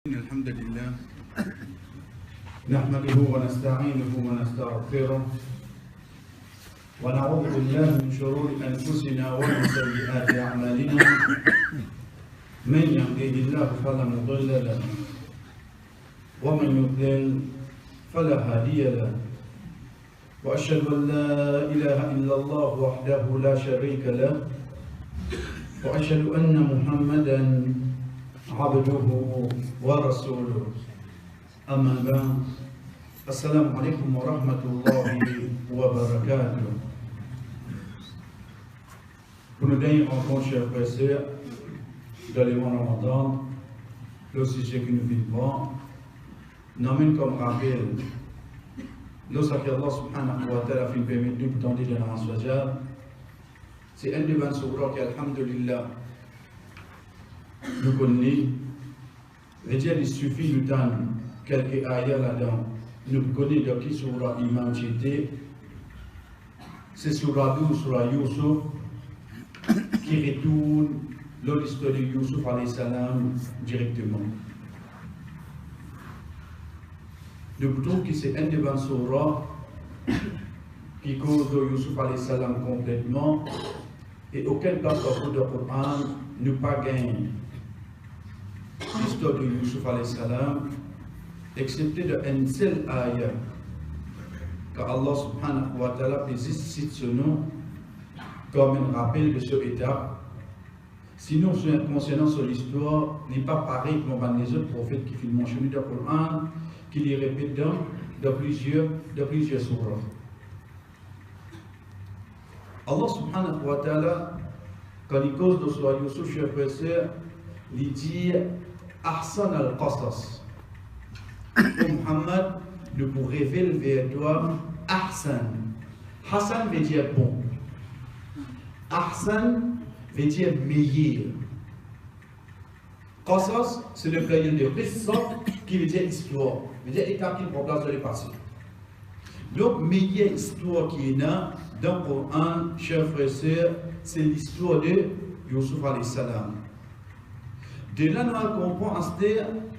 الحمد لله نحمده ونستعينه ونستغفره ونعوذ بالله من شرور أنفسنا ومن سيئات أعمالنا من يهده الله فلا مضل له ومن يضلل فلا هادي له وأشهد أن لا إله إلا الله وحده لا شريك له وأشهد أن محمدا عبده ورسوله أما بعد السلام عليكم ورحمة الله وبركاته. Pour nous donner encore, chers frères et sœurs, dans les mois Ramadan, le sujet que nous vivons, nous amène comme rappel, lorsque Allah subhanahu wa ta'ala fait permettre de nous tenter de la Maswajal, c'est un des 20 sourates qui, alhamdulillah, nous connaissons. Il suffit de temps quelques ayats là-dedans. Nous connaissons de qui surah Imam Chité. C'est surah 12, surah Yusuf, qui retourne l'histoire de Yusuf alayhi salam directement. Nous trouvons que c'est un des 20 surahs qui cause de Yusuf alayhi salam complètement et auquel cas au cours du Coran ne pas gagner l'histoire de Yusuf alayhi salam, excepté de un seul ayah, car Allah subhanahu wa ta'ala cite ce nom comme un rappel de cette étape. Sinon, concernant sur l'histoire, n'est pas pareil comme les autres prophètes qui filment mentionné dans le Coran, qui les répètent dans plusieurs sourates. Allah subhanahu wa ta'ala, quand il cause de surah Yusuf, chers frères et sœurs, il dit Ahsan al-Qasas. Muhammad, nous pour révéler vers toi Ahsan. Hassan veut dire bon. Ahsan veut dire meilleur. Qasas, c'est le pluriel de Qissa qui veut dire histoire. Veut dire étape qui prend place dans le passé. Donc, meilleure histoire qui est dans le Coran, chers frères et sœurs, c'est l'histoire de Yusuf alayhi salam. De là, nous comprenons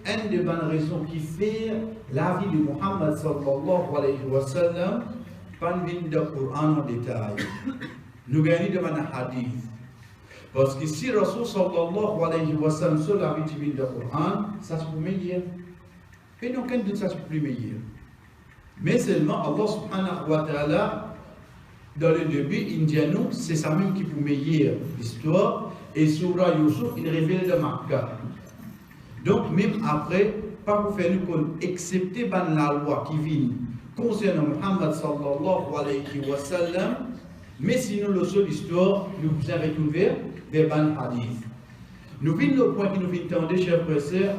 une des bonnes raisons qui fait la vie de Muhammad sallallahu alayhi wa sallam, pas une de Coran en détail. Nous gagnons de un hadith. Parce que si Rasul sallallahu alayhi wa sallam sur la vie divine de Coran, ça se peut meilleur. Et non, aucun doute, ça se peut plus meilleur. Mais seulement Allah subhanahu wa ta'ala, dans le début, il dit à nous, c'est ça même qui peut meilleur l'histoire. Et surah Yusuf, il révèle de Makkah. Donc, même après, pas pour faire nous excepter la loi qui vient concernant Muhammad sallallahu alayhi wa sallam, mais sinon, le seul histoire, nous vous avez ouvert vers ban hadith. Nous venons le point qui nous vient tendre, chers frères et sœurs,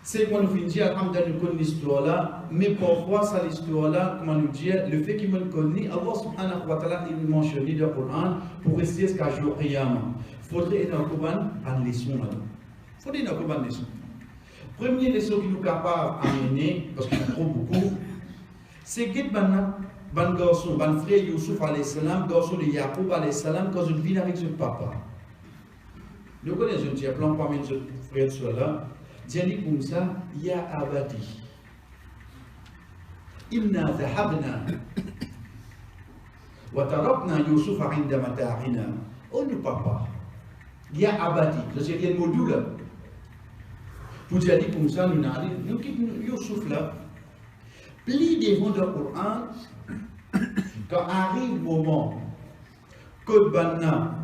c'est qu'on nous vient dire, alhamdulillah, nous connaissons l'histoire là, mais parfois, ça l'histoire là, comment nous dire, le fait qu'il nous connaît, Allah subhanahu wa ta'ala, il nous mentionne dans le Coran pour rester jusqu'à jour Qiyamah. Il faudrait être une leçon là. Il faudrait être une leçon. Première leçon qui nous est capable d'amener, parce qu'il y en a trop beaucoup, c'est que ban garçon, ban frère Yusuf alayhi salam, garçon de Yaqub alayhi salam, quand je vis avec son papa. Nous connaissons un petit plan parmi nos frères sur là. Dieu comme ça, ya abati. Inna dhahabna wa tarakna Yusuf 'inda mata'ina. Oh le papa. Ya abati, c'est le module. Pour dire comme ça, nous quittons Yusuf là. Plis devant le Coran, quand arrive le moment que Banna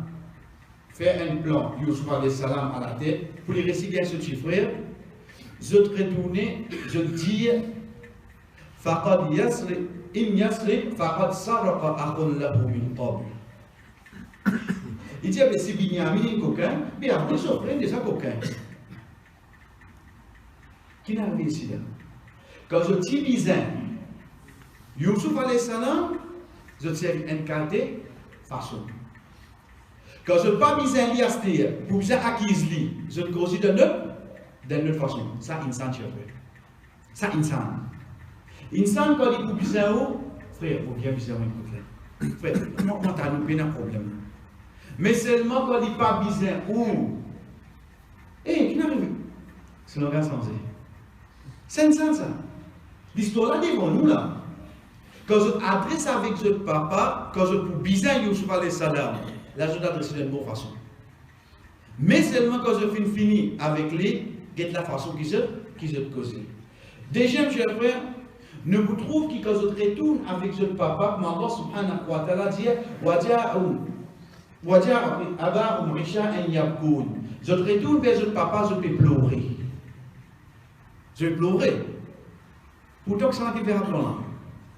fait un plan, Yusuf alayhi salam à la tête, pour les réciter à ce petit frère, je te retourne, je dis, Faqad yasri, in yasri, faqad saraqa akhun lahu min qabl. Il dit, si Binyamin coquin, mais après, je prends déjà coquin. Qui n'a rien ici là? Quand je dis bizarre, Yusuf alayhi salam, je tiens un quartier façon. Quand je ne pas bizarre liastir, pour bien acquise li, je ne considère d'une autre façon. Ça, insan, cher frère. Ça, insan. Insan, quand il coupe bizarre, frère, il faut bien bizarre, frère, moi, t'as un problème. Mais seulement quand il pas bizarre, Eh, qui n'arrive? C'est le gars sans c'est ça. L'histoire là devant nous là. Quand je adresse avec ce papa, quand je pour bizarre Youssouf alayhi salam, là je t'adresse d'une bonne façon. Mais seulement quand je finis avec lui, c'est la façon qui se cause. Deuxième cher frère, ne vous trouve que quand je retourne avec ce papa, comme Allah subhanahu wa ta'ala dit, je retourne vers ce papa, je peux pleurer. Je vais pleurer. Pourtant que ça n'a pas fait là.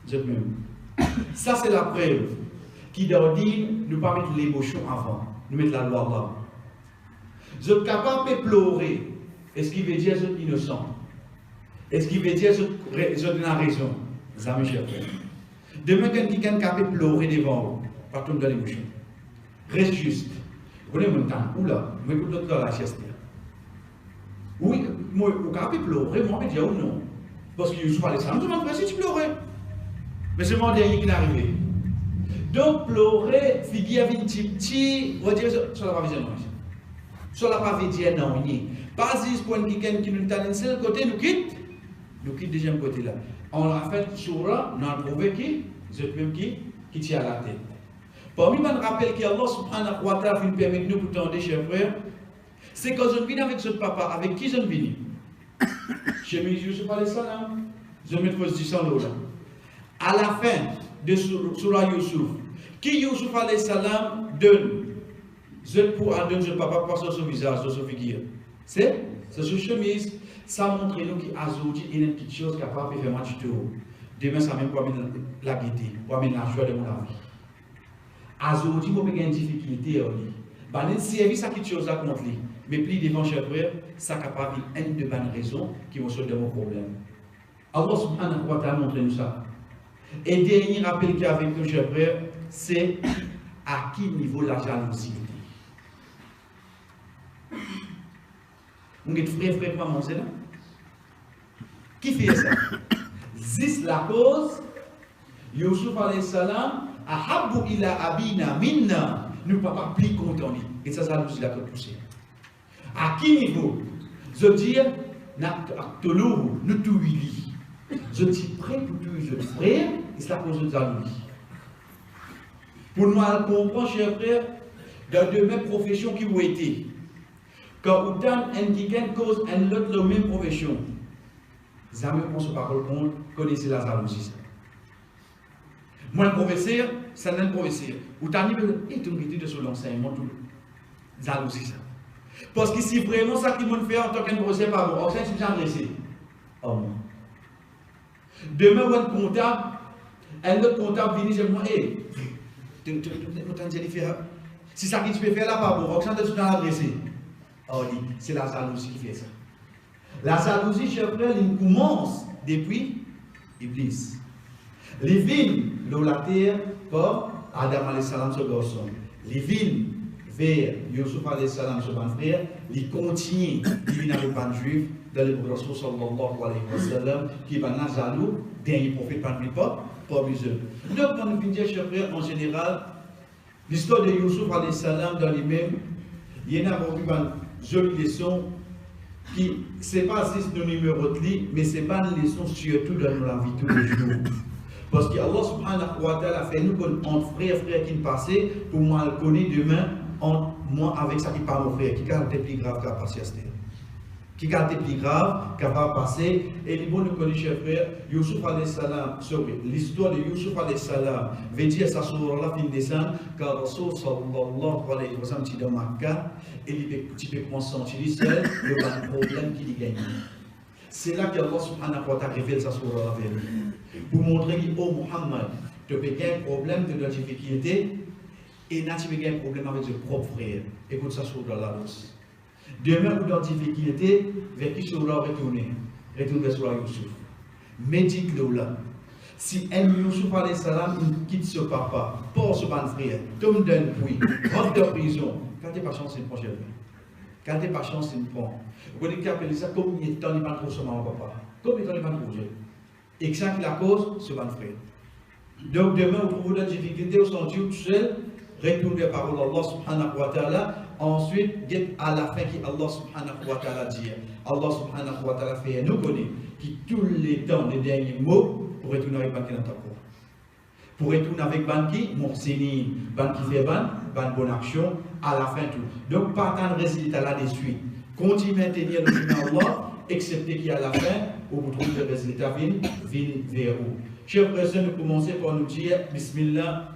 Je peux. Ça c'est la preuve qui doit dire ne pas mettre l'émotion avant, nous mettre la loi là. Je suis capable de pleurer. Est-ce qu'il veut dire que je suis innocent? Est-ce qu'il veut dire que je donne la raison? Ça, mes chers frères. Demain, quelqu'un est capable de pleurer devant vous, pas tomber dans l'émotion. Reste juste. Vous voyez mon temps, oula, vous écoutez dans la sieste. Oui, moi, vous êtes capable de pleurer, moi, je dis ou non. Parce que je suis pas les femmes, je m'en si tu pleurais. Mais c'est mon dernier qui est arrivé. Donc, pleurer, figure avec un petit, on va dire, ça ne va pas dire non. Ça ne va pas dire non. Pas juste pour quelqu'un qui nous t'a d'un seul côté, nous quitte le deuxième côté là. On a fait sur là, on a trouvé qui, c'est même qui tient à la tête. Parmi les rappels qu'Allah subhanahu wa ta'ala nous permet de nous pour chers frères, c'est quand je viens avec ce papa, avec qui je viens. Chez mes yeux, je parle de ça là. Je mets trop 10 là. À la fin de Surah Youssouf, qui Youssouf alayhi salam donne, je pour donner ce papa pas sur son visage, sur son figure. C'est ce chemise, ça montre nous qu'aujourd'hui il y a une petite chose capable de faire match tout. Demain, ça même pour amener la gaieté, pour amener la joie de mon vie. Aujourd'hui, vous avez une difficulté. Vous avez un service à quelque chose contre lui. Mais plus devant chers frères, ça capable une de bonnes raisons qui vont solver mon problème. Allah subhanahu wa ta'ala montre nous ça. Et dernier rappel qu'il y a avec nous, chers frères, c'est à quel niveau la jalousie. Vous êtes frère, comment c'est là? Qui fait ça? Zis la cause, Youssouf alayhi salam, ahabbu ila abina minna, nous ne pouvons pas plus content. Et ça, jalousie là que poussé. À quel niveau? Je dis, nous tout lui. Je suis prêt pour tuer le frère, et c'est la cause de jalousie. Pour nous comprendre, chers frères, dans de mes professions qui ont été, quand vous avez quelqu'un cause une autre la même profession, jamais on se parle contre, connaissez la jalousie. Moi, le professeur, c'est un professeur. Vous avez dit, et de son enseignement, tout. Jalousie, ça. Parce que si vraiment ça qui m'ont fait en tant qu'un professeur, pas bon, je suis adressé. Oh non. Demain, un comptable, un autre comptable vient dire, hé, si ça qui tu peux faire là, pas bon, je suis adressé. Oh, c'est la jalousie qui fait ça. La jalousie, chers frères, elle commence depuis Iblis. Les vignes, l'eau la terre, comme Adam alayhi salam, ce garçon. Les vignes, vers Youssouf alayhi salam, ce bon frère, ils continuent, ils viennent avec les juifs, dans le Rasul sallallahu alayhi wa sallam, qui va être jaloux, dernier prophète parmi pas eux. Donc, quand nous finissons, chers frères, en général, l'histoire de Youssouf alayhi salam dans lui-même, il y en a beaucoup de jolies leçons qui, ce n'est pas juste nos numéros de lit, mais ce n'est pas une leçon surtout dans la vie tous les jours. Parce que Allah subhanahu wa ta'ala fait nous entre frères qui nous passent, pour moi le connaître demain, entre moi avec ça qui parle mon frère, qui a été plus grave qu'à passer à cette qui a été plus grave qu'à pas passer. Et les bons nous connaissent, chers frères, Youssouf alayhi salam, l'histoire de Youssouf alayhi salam, veut dire ça sur la fin décembre, car Rasul sallallahu alayhi wa sallam, dans Makkah, et il peut consentir seul, il y a un problème qui gagne. C'est là que Allah subhanahu wa ta'ala révèle ça sur la vérité. Pour montrer que, oh Muhammad, tu peux gagner un problème de la difficulté, et tu peux gagner un problème avec ses propres frères. Écoute ça sur la lance. Demain, vous dans difficulté, vers qui sur la retourner? Retourner sur la Youssouf. Mais dites-le là. Si un Youssouf alayhi salam, il quitte ce papa, pour ce bon frère, tombe d'un puits, rentre de prison, quand tu n'as pas chance, c'est une prochaine. Quand tu n'as pas chance, c'est une prend. Vous voyez qu'il appelle ça combien de temps il va trouver son papa? Combien de temps il va trouver? Et que ça qui la cause, ce bon frère. Donc demain, vous trouvez la difficulté, vous sentez tout seul, retournez vers la parole d'Allah subhanahu wa ta'ala, ensuite, à la fin, qui Allah subhanahu wa ta'ala dit, Allah subhanahu wa ta'ala fait nous connaître, qui tous les temps, les derniers mots, pour retourner avec Ban qui dans ta cour. Pour retourner avec Ban qui, Mohseni, Ban qui fait Ban bonne action, à la fin tout. Donc, pas tant de résultats là de suite. Continuez à tenir le chemin Allah, excepté qu'à la fin, où vous trouvez le résultat, viennent vers vous. Chers frères, nous commençons par nous dire, Bismillah,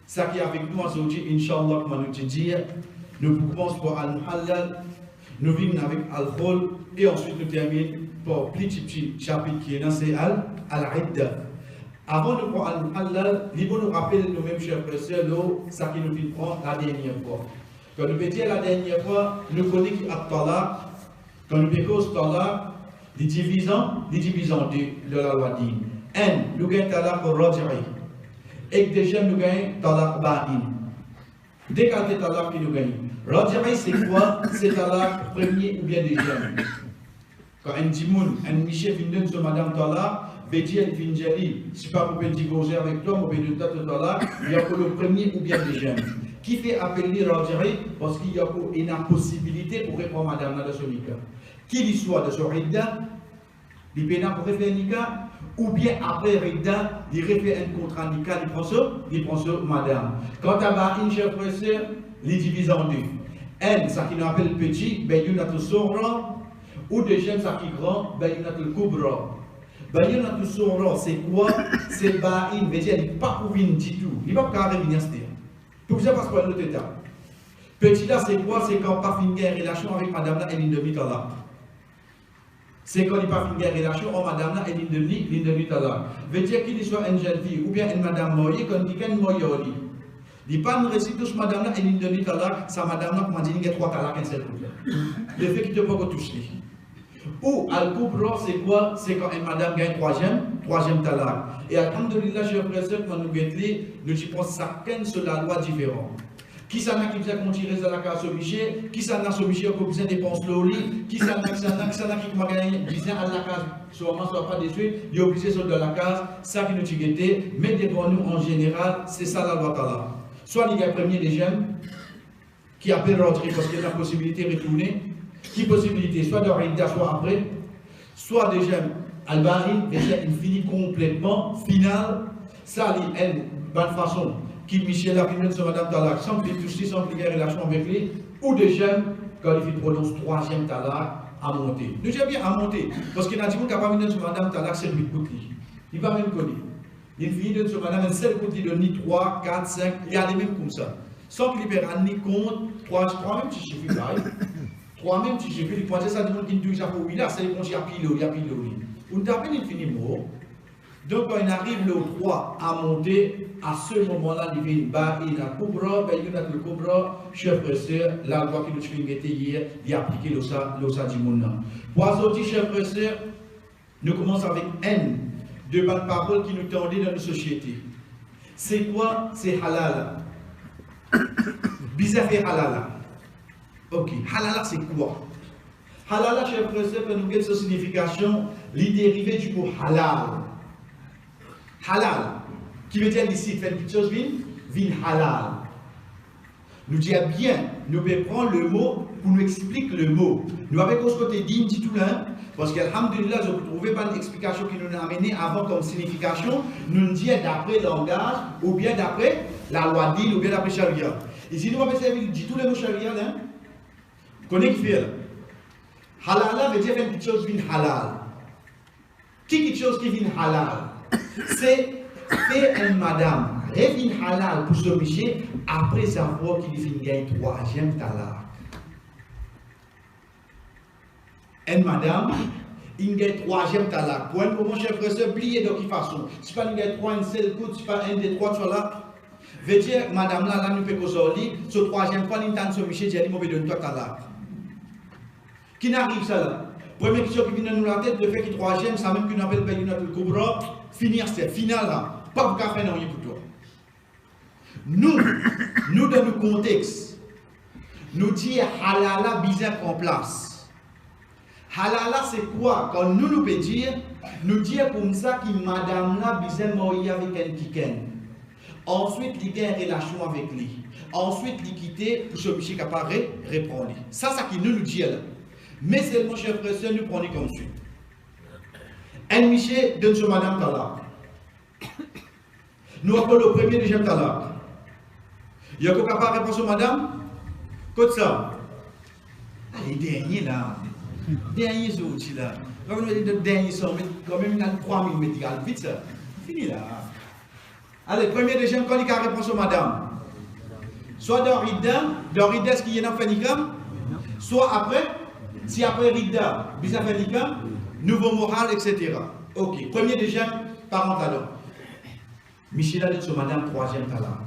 ça qui est avec nous aujourd'hui, Inch'Allah, comme nous dire, nous commençons par Al-Muhallal, nous venons avec Al-Khol, et ensuite nous terminons par petit chapitre qui est dans c'est Al-Idda. Avant de prendre Al-Muhallal, il faut nous rappeler nous-mêmes, chers frères, ça qui nous vient prendre la dernière fois. Quand nous peut dire la dernière fois, nous connaissons qu'il y a Talaq, quand nous pécons Talaq, les divisants de la loi dine. Nous gagnons Talaq pour Raj'i. Et déjà nous gagnons Talaq Ba'in. Dès qu'on a Talaq qui nous gagne. Raj'i c'est quoi? C'est Talaq premier ou bien deuxième. Quand un Dimoun, un Michel vient de Madame Talaq, veut dire qu'il vient de dire, si pas pour divorcer avec toi, on peut dire Talaq, il y a le premier ou bien deuxième. Qui fait appeler Raj'i parce qu'il y a une possibilité pour répondre à Madame de son Nika. Qui l'histoire de son Ridda, il peut pour faire Nika, ou bien après Ridda, il refait un contrat Nika, il prend ça Madame. Quant à Ba'in, chers frères et sœurs, il divise en deux. Un, ça qui nous appelle petit, ben il y a tout Sora, ou deuxième, ça qui est grand, ben il y a tout Kubra. Ben il y a tout Sora, c'est quoi? C'est Ba'in, veut dire, il n'est pas pour venir du tout, il ne va pas revenir. Tout ça passe par un autre état. Petit là, c'est quoi? C'est quand pas fini une relation avec madame là et l'indemnité là. C'est quand il pas fini une relation avec madame là et l'indemnité là. Veut dire qu'il soit une jeune fille ou bien une madame mariée, quand il y a une mariée. Il pas nous récite tous madame là et l'indemnité là, ça madame là, comment dire, il y a 3 talaks et 7 coups. Le fait qu'il ne peut pas toucher. Ou al-kubra, c'est quoi? C'est quand une madame gagne troisième talak. Et alhamdulillah, je présente quand nous guettons, nous pensons chacun sur la loi différente. Qui s'en a qui vient continuer à la case au Miché, qui s'en a sur Miché qui besoin dépense le lit, qui s'en a qui m'a gagné besoin à la case, sûrement soit pas déçu, il est obligé de la case, ça qui nous guettait, mais devant nous en général, c'est ça la loi talak. Soit il y a un premier deuxième, qui appelle rentrer parce qu'il y a la possibilité de retourner. Qui possibilité, soit de Ridda, soit après, soit déjà Al-Ba'in, déjà il finit complètement, final, ça il une bonne façon, qui Michel a fini sur Madame Talak, sans qu'il touche, sans qu'il ait une relation avec lui, ou déjà, quand il prononce troisième Talak, à monter. Nous j'ai bien à monter, parce qu'il a dit qu'il n'a pas venu sur Madame Talak, c'est lui de il va même connaître. Il finit sur Madame, un seul côté de ni 3, 4, 5, il y a les mêmes comme ça. Sans qu'il ait ni compte, 3 même si je suis pareil. 3 même si j'ai vu, il ça demande qu'il touche à pour là, c'est quand il y a pile. On t'appelle infiniment. Donc quand il arrive le 3 à monter, à ce moment-là, il vient bas, il a Kubra, il a le Kubra, chef frère, la loi qui nous fait hier, il a appliqué l'osa du monde. Pour aujourd'hui, chef frère, nous commençons avec N, de bonnes paroles qui nous tendaient dans nos sociétés. C'est quoi? C'est halal. Bizarre fait halal. Ok, halala c'est quoi? Halala, chers frères, pour nous dire sa signification, les dérivés du mot halal. Halal, qui veut dire ici, faire quelque chose, vin halal. Nous disons bien, nous pouvons prendre le mot pour nous expliquer le mot. Nous avons ce côté digne, dit tout là, parce qu'alhamdulillah, je ne trouvais pas une explication qui nous a amené avant comme signification, nous disons d'après le langage, ou bien d'après la loi dine, ou bien d'après charia. Ici, nous avons dit tous les mots charia, là. Connais qui fait là? Halala veut dire quelque chose qui vient halal. Quelque chose qui vient halal, c'est faire une madame revient halal pour se micher après avoir qu'il vient gagner 3e talak. Une madame, il gagne 3e talak. Pour un moment, chef frère, plié de quelle façon? Si pas il gagne 3, une seule coup, si pas un des 3, tu là. Veut dire, madame là, nous peut causer, ce 3e fois, il tente se micher, il mauvais de 3 talak. Qui n'arrive ça là? Première question qui vient dans la tête, le fait qu'il 3e, ça même qu'on appelle le Kubra, finir c'est final là. Pas pour faire rien pour toi. Nous dans le contexte, nous disons halala bizarre en place. Halala c'est quoi? Quand nous pouvons dire, nous disons comme ça que madame là bizarre mariée avec un kiken. Ensuite, il gagne une relation avec lui. Ensuite, il quitte pour ce monsieur capable de répondre. Ça, c'est ce qu'il nous dit là. Mais seulement, chers frères et sœurs, nous prenons comme suite. Un monsieur donne sur madame Talak. Nous appelons le premier, deuxième Talak. Il y a quelqu'un capable de répondre sur madame? Comme ça. Les derniers là. Dernier ce outil là. Quand on dit le dernier son, quand même il y a 3000 mètres, vite ça. Fini là. Allez, premier, deuxième, quand il y a réponse sur madame. Soit dans Rida, ce qu'il y a dans Fénicam, soit après, si après Rida, Bisa Fénicam, nouveau moral, etc. Ok, premier, deuxième, parent talent. Michel a dit sur madame, troisième talent.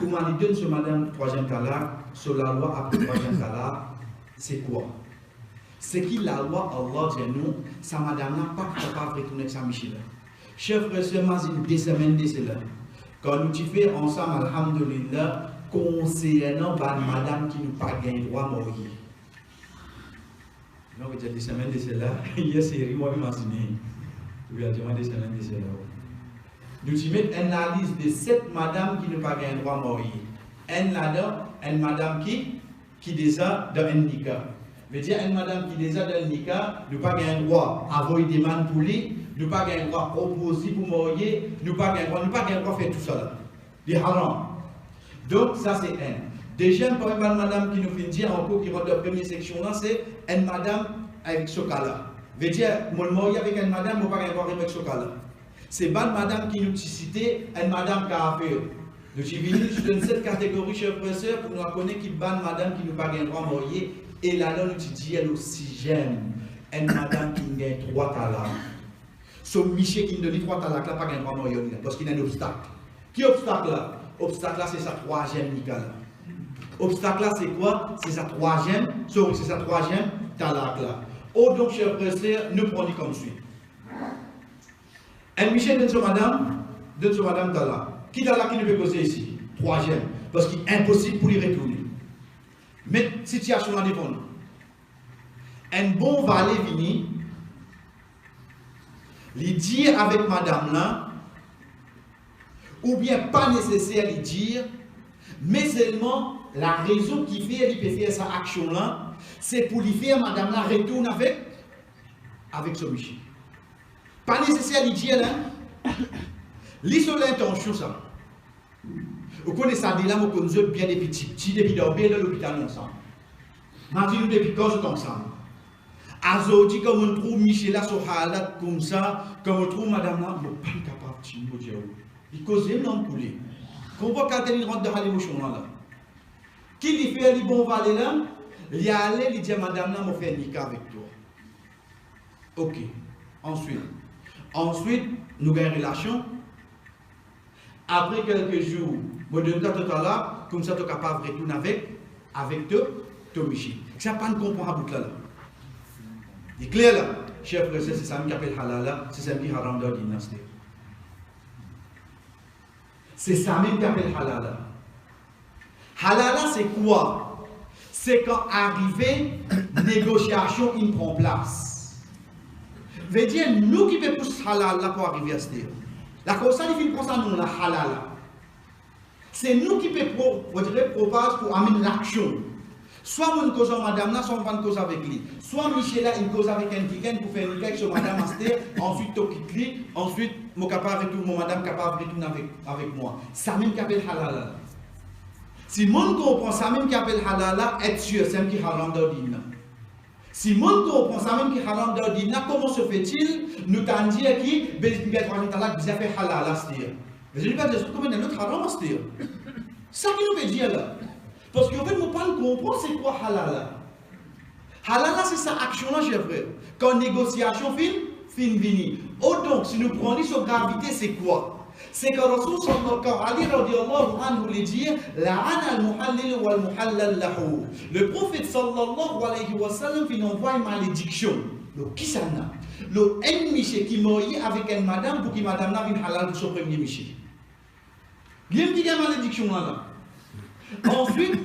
Comment il donne sur madame, troisième talent, sur la loi après troisième talent, c'est quoi? C'est que la loi, Allah dit nous, sa madame n'a pas capable de retourner avec sa Michel. Chef récemment, c'est 2 semaines de cela. Quand nous faisons ensemble, alhamdulillah, concernant madame qui nous pas gagné droit à mourir. Donc, il y a 2 semaines de cela, il y a série, moi, je m'imagine. Il y a 2 semaines de cela. Nous faisons une analyse de 7 madames qui n'ont pas gagné droit à mourir. Une madame qui déjà dans un nika. Veut dire une madame qui déjà dans un nika, n'a pas gagné droit à avoir une demande pour lui. Nous pas gagner droit proposer pour mourir, nous pas gagner droit faire tout ça là. Les haram. Donc ça c'est un. Deuxième pour une madame qui nous fait dire encore qui rentre dans la première section là, c'est une madame avec ce cas là. Veut dire mon mourir avec une madame, nous pas gagner droit avec ce cas là. C'est bonne madame qui nous cité une madame qui a fait. Nous sommes venus dans cette catégorie chers professeurs pour nous connaître qui bonne madame qui nous pas gagner droit mourir et là nous dit elle aussi j'aime une madame qui gagne 3 talents. Ce Michel qui nous donne 3 talaks là, pas gagné droit mourir parce qu'il y a un obstacle. Qui obstacle là? Obstacle là, c'est sa 3e nika là. Obstacle là, c'est quoi? C'est sa 3e, c'est sa 3e talak là. Oh donc, chers frères, nous prenons comme suit. Un Michel donne sur madame talak. Qui talak qui nous peut poser ici? 3e. Parce qu'il est impossible pour lui retourner. Mais situation là devant nous. Un bon valet vini. Les dire avec madame là, ou bien pas nécessaire les dire, mais seulement la raison qui fait qu'il peut faire cette action là, c'est pour lui faire madame là retourne avec son Michel. Pas nécessaire les dire là, les sur l'intention ça. Vous connaissez ça de là, vous connaissez bien des petits, depuis dormir dans l'hôpital ensemble. Maintenant, depuis quand je ensemble. Azoti, comme on trouve Michel là sur halat comme ça, comme on trouve madame là, je ne suis pas capable de dire. Il cause un homme pour lui. Quand on voit quand il rentre dans l'émotion là. Qui lui fait les bons valets là, il y a allé, il dit à madame là, je fais un nika avec toi. Ok. Ensuite, nous avons une relation. Après quelques jours, je donne tout à l'heure, comme ça tu es capable de retourner avec toi, Michel. Ça ne pas comprendre là. Il est clair là, chers frères, c'est ça qui appelle halala, c'est ça qui haram dans la dynastie. C'est ça même qui appelle halala. Halala c'est quoi? C'est quand arrivé, négociation il prend place. Veut dire nous qui pouvons pousser halala pour arriver à ce dire. La cause ça il prend ça nous la halala. C'est nous qui pouvons propose pour amener l'action. Soit une cause avec madame là, soit une cause avec lui. Soit Michel là, une cause avec un ticket pour faire une cause sur madame Asté, ensuite tu quittes lui, ensuite mon capable retourne, mon madame capable retourner avec moi. Ça même qui appelle halala. Si monde comprend ça même qui appelle halala, être sûr, c'est même qui haram d'ordine. Si monde comprend ça même qui haram d'ordine, comment se fait-il nous t'en dire qui, ben bien trois talak, bien fait halala Asté. Mais je ne vais pas dire comment notre haram Asté. Ça qui nous veut dire là. Parce qu'en fait, nous ne pouvons pas comprendre c'est quoi halala. Halala, c'est sa action-là, chers frères. Quand négociation fin vini. Oh donc, si nous prenons sur gravité, c'est quoi? C'est que Rasul sallallahu alayhi wa voulait dire la'ana al-muhallil wal muhallal lahu. Le prophète sallallahu alayhi wa sallam il envoie une malédiction. Le qui ça n'a? Le ennemi qui mourit avec une madame pour que madame n'a une halal pour son premier miché. Bien qu'il y a une malédiction là. Ensuite,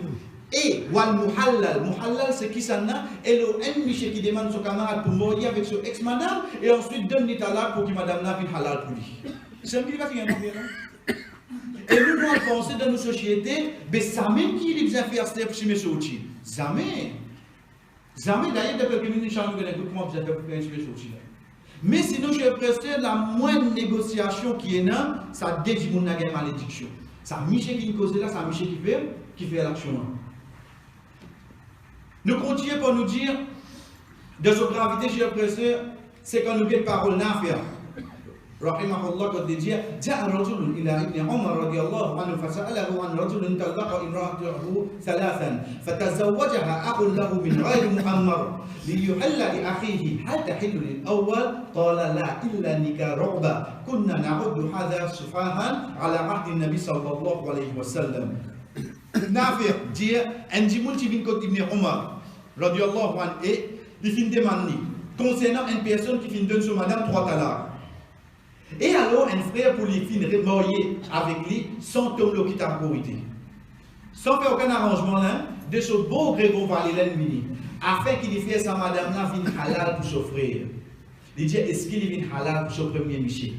et wal muhallal, muhallal c'est qui ça n'a, et le ennemi qui demande son camarade pour mourir avec son ex-madame, et ensuite donne les talak pour que madame n'a une halal pour lui. C'est un qui va faire un problème. Et nous devons penser dans nos sociétés, mais ça même qui est bien faire step chez mes sorties. Jamais. Jamais d'ailleurs, depuis que nous changeons de comment vous avez fait chez mes sorties. Mais sinon, je presque la moindre négociation qui est là, ça dédie mon malédiction. Ça Michel qui cause là, ça Michel qui fait l'action. Nous continuons pour nous dire, de sa gravité, je presque, c'est quand nous avons parole nafia. رحمه الله قد جاء رجل إلى ابن عمر رضي الله عنه فسأله عن رجل طلق امرأته ثلاثا فتزوجها أخ له من غير مؤمر ليحل لأخيه هل تحل للأول؟ قال لا إلا نكاح رغبة كنا نعد هذا سفاها على عهد النبي صلى الله عليه وسلم. نافع dit un dimoun qui vient contre Ibn Omar رضي الله عنه et il vient demander concernant une personne qui vient donner sur madame 3 talaks. Et alors, un frère pour lui finir marier avec lui sans tomber quitter la autorité. Sans faire aucun arrangement là, de ce beau gré qu'on va aller l'ennemi, afin qu'il fasse sa madame là vienne halal pour s'offrir. Il dit, est-ce qu'il vient halal pour son premier Miché?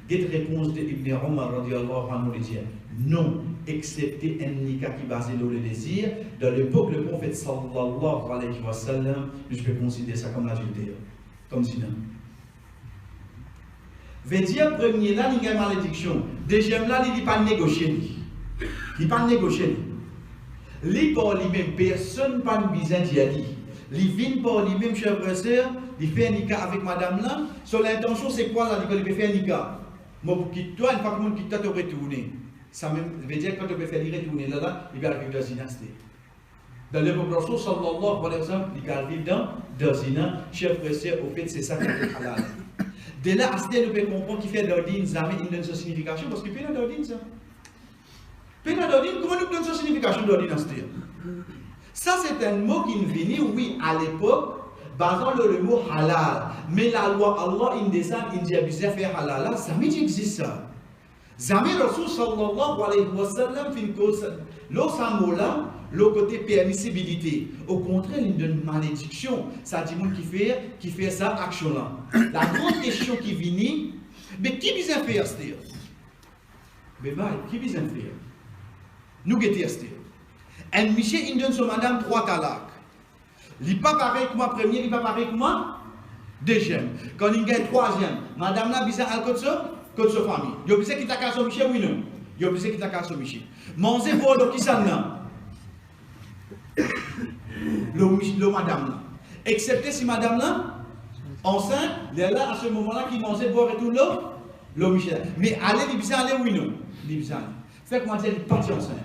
Cette réponse de Ibn Omar radiallahu anhu lui dit, non, excepté un nika qui basé sur le désir. Dans l'époque, le prophète sallallahu alayhi wa sallam, je peux considérer ça comme l'adultère, comme zina. Veut dire, premier là, il y a une malédiction. Deuxième là, il n'est pas négocié. Il n'est pas négocié. Il par lui-même, personne pas besoin d'y aller. Il vient par lui-même, cher frère, il fait un nika avec madame là. Son intention, c'est quoi là? Il veut faire un nika. Moi, pour quitter toi, une fois que tu quittes toi, tu retourner. Ça veut dire que quand tu veux faire retourner là, il va arriver dans la dynastie. Dans le Prophète sallallahu alayhi wa sallam, il va arriver dans la dynastie. Cher frère, au fait, c'est ça qui est halal. De là, à ce nous pouvons comprendre qu'il fait d'ordine, jamais il donne sa signification, parce qu'il fait d'ordine ça. Fait d'ordine, comment nous donne sa signification d'ordine à ce ça, c'est un mot qui nous vient, oui, à l'époque, basant le mot halal. Mais la loi Allah, il descend, il dit, abusé faire halal, ça existe ça. Jamais Rasul sallallahu alayhi wa sallam fait une cause. L'autre mot là, le côté permissibilité. Au contraire, il donne malédiction. Ça dit monde qui fait ça action là. La grande question qui vient, mais qui vient faire ça? Mais qui vient faire? Nous guettons ça. Un Michel, il donne sur madame 3 talaks. Il n'est pas pareil que moi premier, il n'est pas pareil que moi deuxième. Quand il gagne troisième, madame là, bizarre à côté de sa famille. Il y a besoin qu'il t'a cassé Michel, oui non. Il y a besoin qu'il t'a cassé Michel. Manger pour le qui s'en a. Le madame là. Excepté si madame là, enceinte, elle est là à ce moment-là qui mangeait boire et tout le Michel. Mais aller, il bizarre aller, oui non. Il bizarre. Fait que moi, je dis, parti enceinte.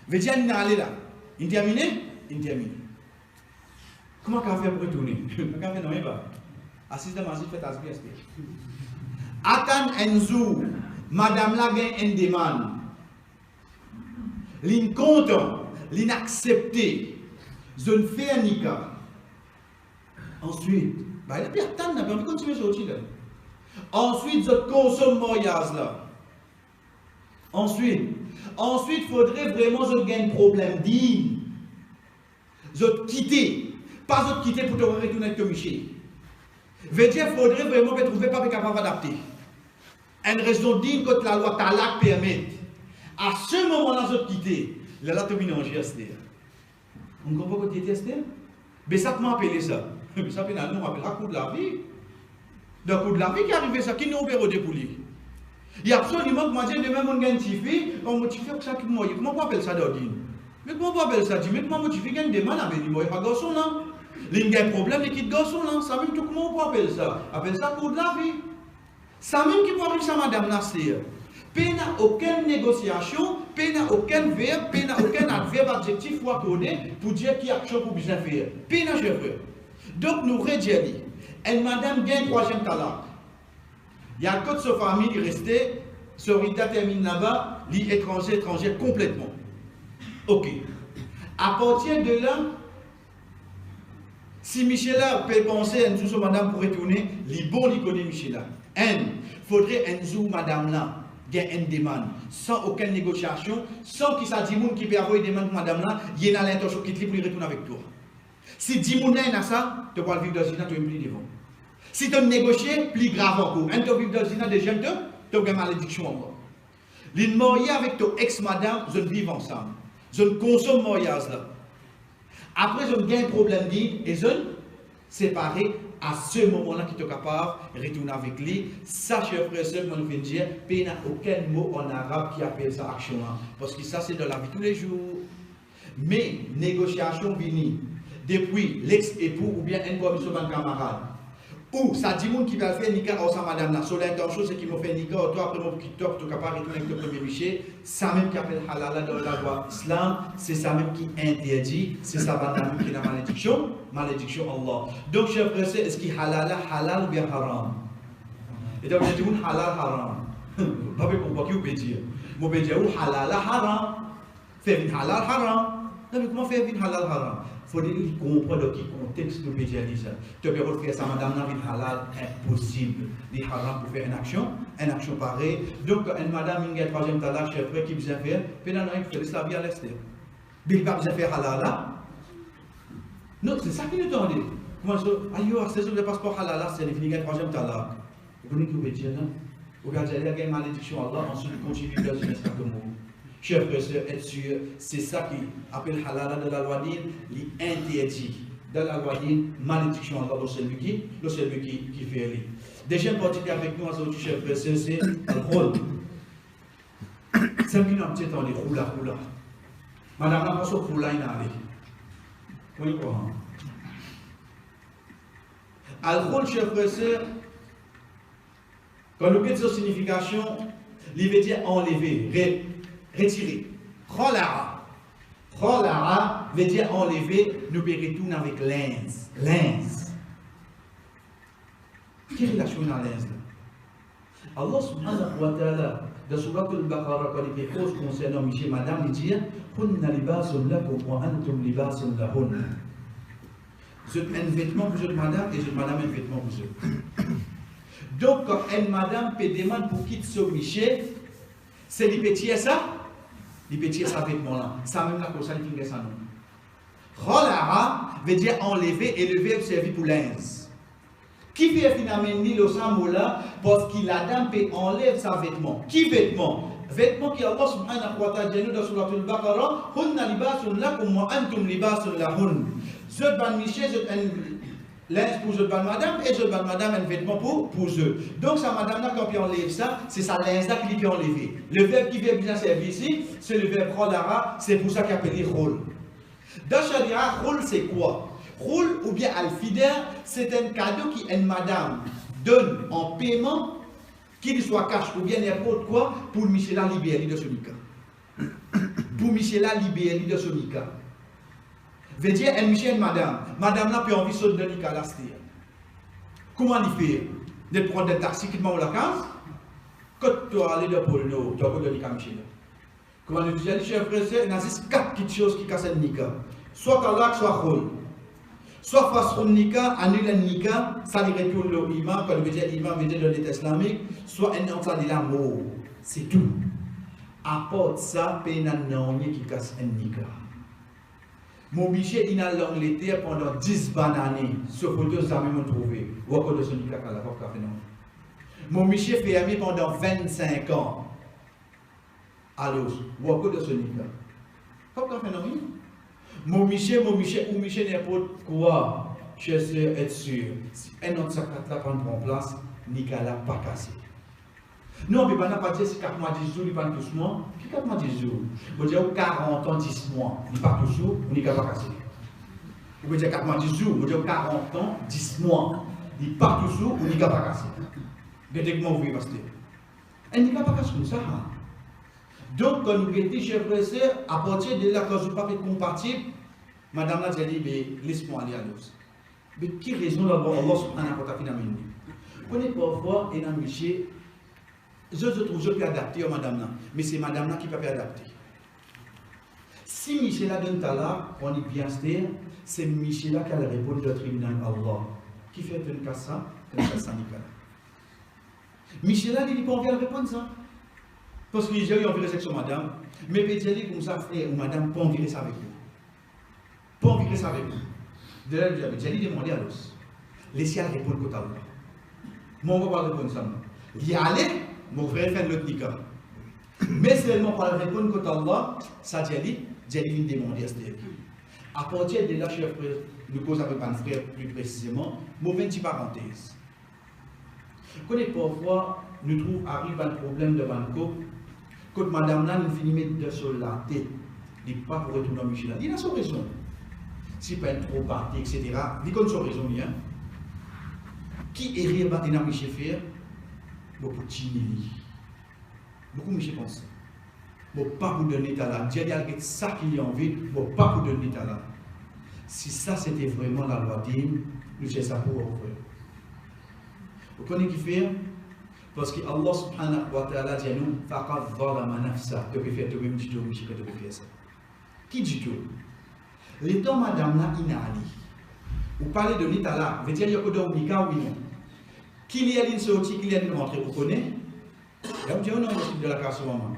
Veut dire, il est allé là. Il termine? Il termine. Comment on va faire pour retourner? On va faire non, il va. Assise dans ma vie, faites asbire. Attends un jour, madame la gagne une demande. L'incontent, l'inaccepté, je ne fais un nika. Ensuite, bah, il a attendre, on va continuer sur le là. Ensuite, je consomme mariage là. Ensuite, il faudrait vraiment que je gagne un problème digne. Je quitter. Pas je quitter pour te retourner avec Michel. Veut dire qu'il faudrait vraiment que trouver pas capable d'adapter. Une raison digne que la loi talak permet. À ce moment-là, je quitter. Là, tu viens en geste. On comprend que tu es testé? Mais ça, comment appeler ça? Ça, finalement, on appelle la coup de la vie. Le coup de la vie qui arrive, ça, qui nous opère au dépouillé. Il y a absolument que moi, je dis, même on gagne une fille, on motive que ça qui moi. Comment on appelle ça d'ordine? Mais comment on appelle ça? Mais comment on motive qu'il y a une demande avec lui? Moi, il n'y a pas de garçon là. Il y a un problème, il quitte garçon là. Ça même tout comment on appelle ça? Appelle ça coup de la vie. Ça même qui peut arriver ça, madame Nasser. Pays n'a aucune négociation, pays n'a aucun verbe, pays n'a aucun adverbe adjectif ou accordé pour dire qui action pour bien faire. Pays n'a chef. Donc nous redisons, une madame gagne 3e talak. Il y a que de sa famille qui restait, Sorita termine là-bas, l'étranger complètement. Ok. À partir de là, si Michela peut penser un jour sur madame pour retourner, il bon, il connaît Michela. Il faudrait un jour madame là, gagne une demande, sans aucune négociation, sans qu'il s'agisse de qui peut avoir une demande pour madame là, il y a l'intention qui te pour retourner avec toi. Si 10 personnes n'a ça, tu vas vivre dans une tu es plus devant. Si tu négocies, plus grave encore. Un tu vivre dans une des jeunes, tu tu as une malédiction. Les mariés avec ton ex-madame, je vis ensemble. Je consomme le mariage là. Après, je gagne un problème d'île et je séparé. À ce moment-là, qui est capable de retourner avec lui. Ça, chers frères et sœurs, moi, je vais dire, il n'y a aucun mot en arabe qui appelle ça action. Parce que ça, c'est dans la vie tous les jours. Mais, négociation finie. Depuis l'ex-époux ou bien un commission d'un camarade. Ou ça dit monde qui va faire nika à sa madame là. Sur l'intention, c'est qui m'a fait nika, toi après mon quitte, tu es capable de retourner avec le premier miché. Ça même qui appelle halal dans la loi islam, c'est ça même qui interdit, c'est ça madame qui est la malédiction, malédiction Allah. Donc, chers frères, est-ce qu'il halal ou bien haram? Et donc, je dis halal haram. Pas de comprendre qui vous pouvez dire. Vous pouvez dire halal haram. Faire une halal haram. Non, mais comment faire une halal haram? Il faut comprendre le contexte de pédiatrie. Tu peux faire ça, madame, dans une halal, impossible. Les haram pour faire une action pareille. Donc, une madame, une troisième talak, chef frère, qui vient faire, puis il fait la vie à l'extérieur. Mais il va bien faire halal là. Non, c'est ça qui nous donne. Comment ça? Aïe, c'est le passeport halal là, c'est une troisième talak. Vous connaissez ce que vous dire, non? Vous regardez, il y a une malédiction Allah, ensuite il continue dans une espèce de mot. Chers frères et sœurs, être sûr, c'est ça qui appelle halal de la loi d'île, l'interdit. Dans la loi d'île, malédiction Allah dans celui qui fait lui. Deuxième partie avec nous, aujourd'hui, chers frères et sœurs, c'est le rôle. C'est un petit temps, les roula. Madame, la personne roula, il a allé. Vous voyez quoi? Le rôle, chers frères et sœurs, quand nous mettons cette signification, il veut dire enlever, retirer. Kholara veut dire enlever, nous retourner avec lens. Quelle relation dans lens? Allah subhanahu wa ta'ala, dans Surat al-Baqarah, quand il fait cause concernant monsieur et madame, il dit Hunna libasun lakum wa antum libasun lahun. Vous êtes un vêtement pour votre madame et votre madame un vêtement pour vous. Donc, quand une madame peut demander pour quitter ce monsieur, c'est lui pétier ça? Il pétier ça vêtement là. Ça même là, comme ça, il fait ça non. Kholara veut dire enlever et le verbe servir pour lens. Qui fait finalement ni le samo là parce que la dame peut enlever sa vêtement. Qui vêtement? Vêtement qui Allah subhanahu wa ta'ala dit dans Surat al-Baqarah, Hunna libasun lakum wa antum libasun lahun. Je ban Michel, je ban linge pour je ban madame et je ban madame un vêtement pour eux. Donc sa madame là quand il enlève ça, c'est sa linge là qui peut enlever. Le verbe qui vient bien servir ici, c'est le verbe kholara, c'est pour ça qu'il appelle rôle. Dans Sharia, rôle c'est quoi? Rôle ou bien al-fidèle, c'est un cadeau qu'une madame donne en paiement, qu'il soit cash ou bien n'importe quoi, pour Michela libérer de son nika. Pour Michela libérer de son nika. Veut dire, un Michel, madame là peut envie de sauter de nika à la stir. Comment il fait? De prendre des taxis qui vont à la case? Quand tu as allé de Polo, tu as de nika Michel. Comment il dit, chers frères, il y a 4 petites choses qui cassent le nika. Soit talak, soit rôle. Soit face au nika, annule le nika, ça lui retourne le imam, quand il veut dire imam veut dire de l'État islamique, soit un autre ça dit la mort. C'est tout. À part ça, il y a un qui casse un nika. Mon Michel, il a l'Angleterre pendant 10 années. Ce photo, ça m'a trouvé. Ou encore de son nika, à la porte café non. Mon Michel fait ami pendant 25 ans. Alors, ou encore de son nika. Comme café non? Mon Michel, ou Michel n'importe quoi, je sais être sûr. Si un autre sacat là prend place, Nicolas pas cassé. Non, mais pas dire si 4 mois, 10 jours, il pas tous mois. Puis 4 mois, 10 jours. Vous dire 40 ans, 10 mois, il pas tous jours, Nicolas pas cassé. Vous pouvez dire 4 mois, 10 jours, vous dire 40 ans, 10 mois, il pas tous jours, Nicolas pas cassé. Dès que vous voyez, et Nicolas pas cassé comme ça. Donc, quand nous étions chers frères et sœurs, à partir de là, quand je ne suis pas compatible, madame là, j'ai dit, mais laisse-moi aller à l'os. Mais qui raison d'abord Allah subhanahu wa ta'ala amené? Vous connaissez parfois, et dans Michel, je trouve que je peux adapter à madame là, mais c'est madame là qui peut adapter. Si Michel a donné là, on est bien sûr, c'est Michel là qui a répondu au tribunal Allah. Qui fait un cas ça, Nicolas. Michel là, il dit pas envie de répondre ça. Parce que j'ai eu envie de rester sur madame, mais peut-être comme ça, frère ou madame, pas envie de ça avec vous. Pas envie de ça avec vous. De là, j'ai demandé à l'os. Laissez-la répondre côté Allah. Moi, on va pas répondre ça. Il y aller, mon frère fait l'autre nika. Mais seulement par la répondre contre Allah, ça dit, une demande. À partir de là, chers frères, nous causons avec un frère plus précisément, mauvaise petite parenthèse. Vous connaissez parfois, nous trouvons arrive un problème de Banco, quand madame là, nous finissons de mettre sur la tête, il n'est pas pour retourner au Michel. Il a son raison. Si pas trop parti, etc., il a son raison. Qui est rien battu dans Michel faire, beaucoup de chini. Beaucoup de Michel pensent. Bon, pas vous donner ta là. Dieu a ça qu'il y a envie, bon, pas vous donner ta là. Si ça c'était vraiment la loi d'Im, nous faisons ça pour vous. Vous connaissez qui fait? Parce que Allah subhanahu wa ta'ala dit à nous, faqad zalama nafsa, tu peux faire toi-même du tout, Michel, que tu peux faire ça. Qui dit tout? Les temps, madame là, inali. Vous parlez de l'état là, vous dire qu'il y a que d'Omika ou non? Qui y a une sortie, qui y a une rentrée, vous connaissez? Là, vous dites, non, c'est de la casse au moment.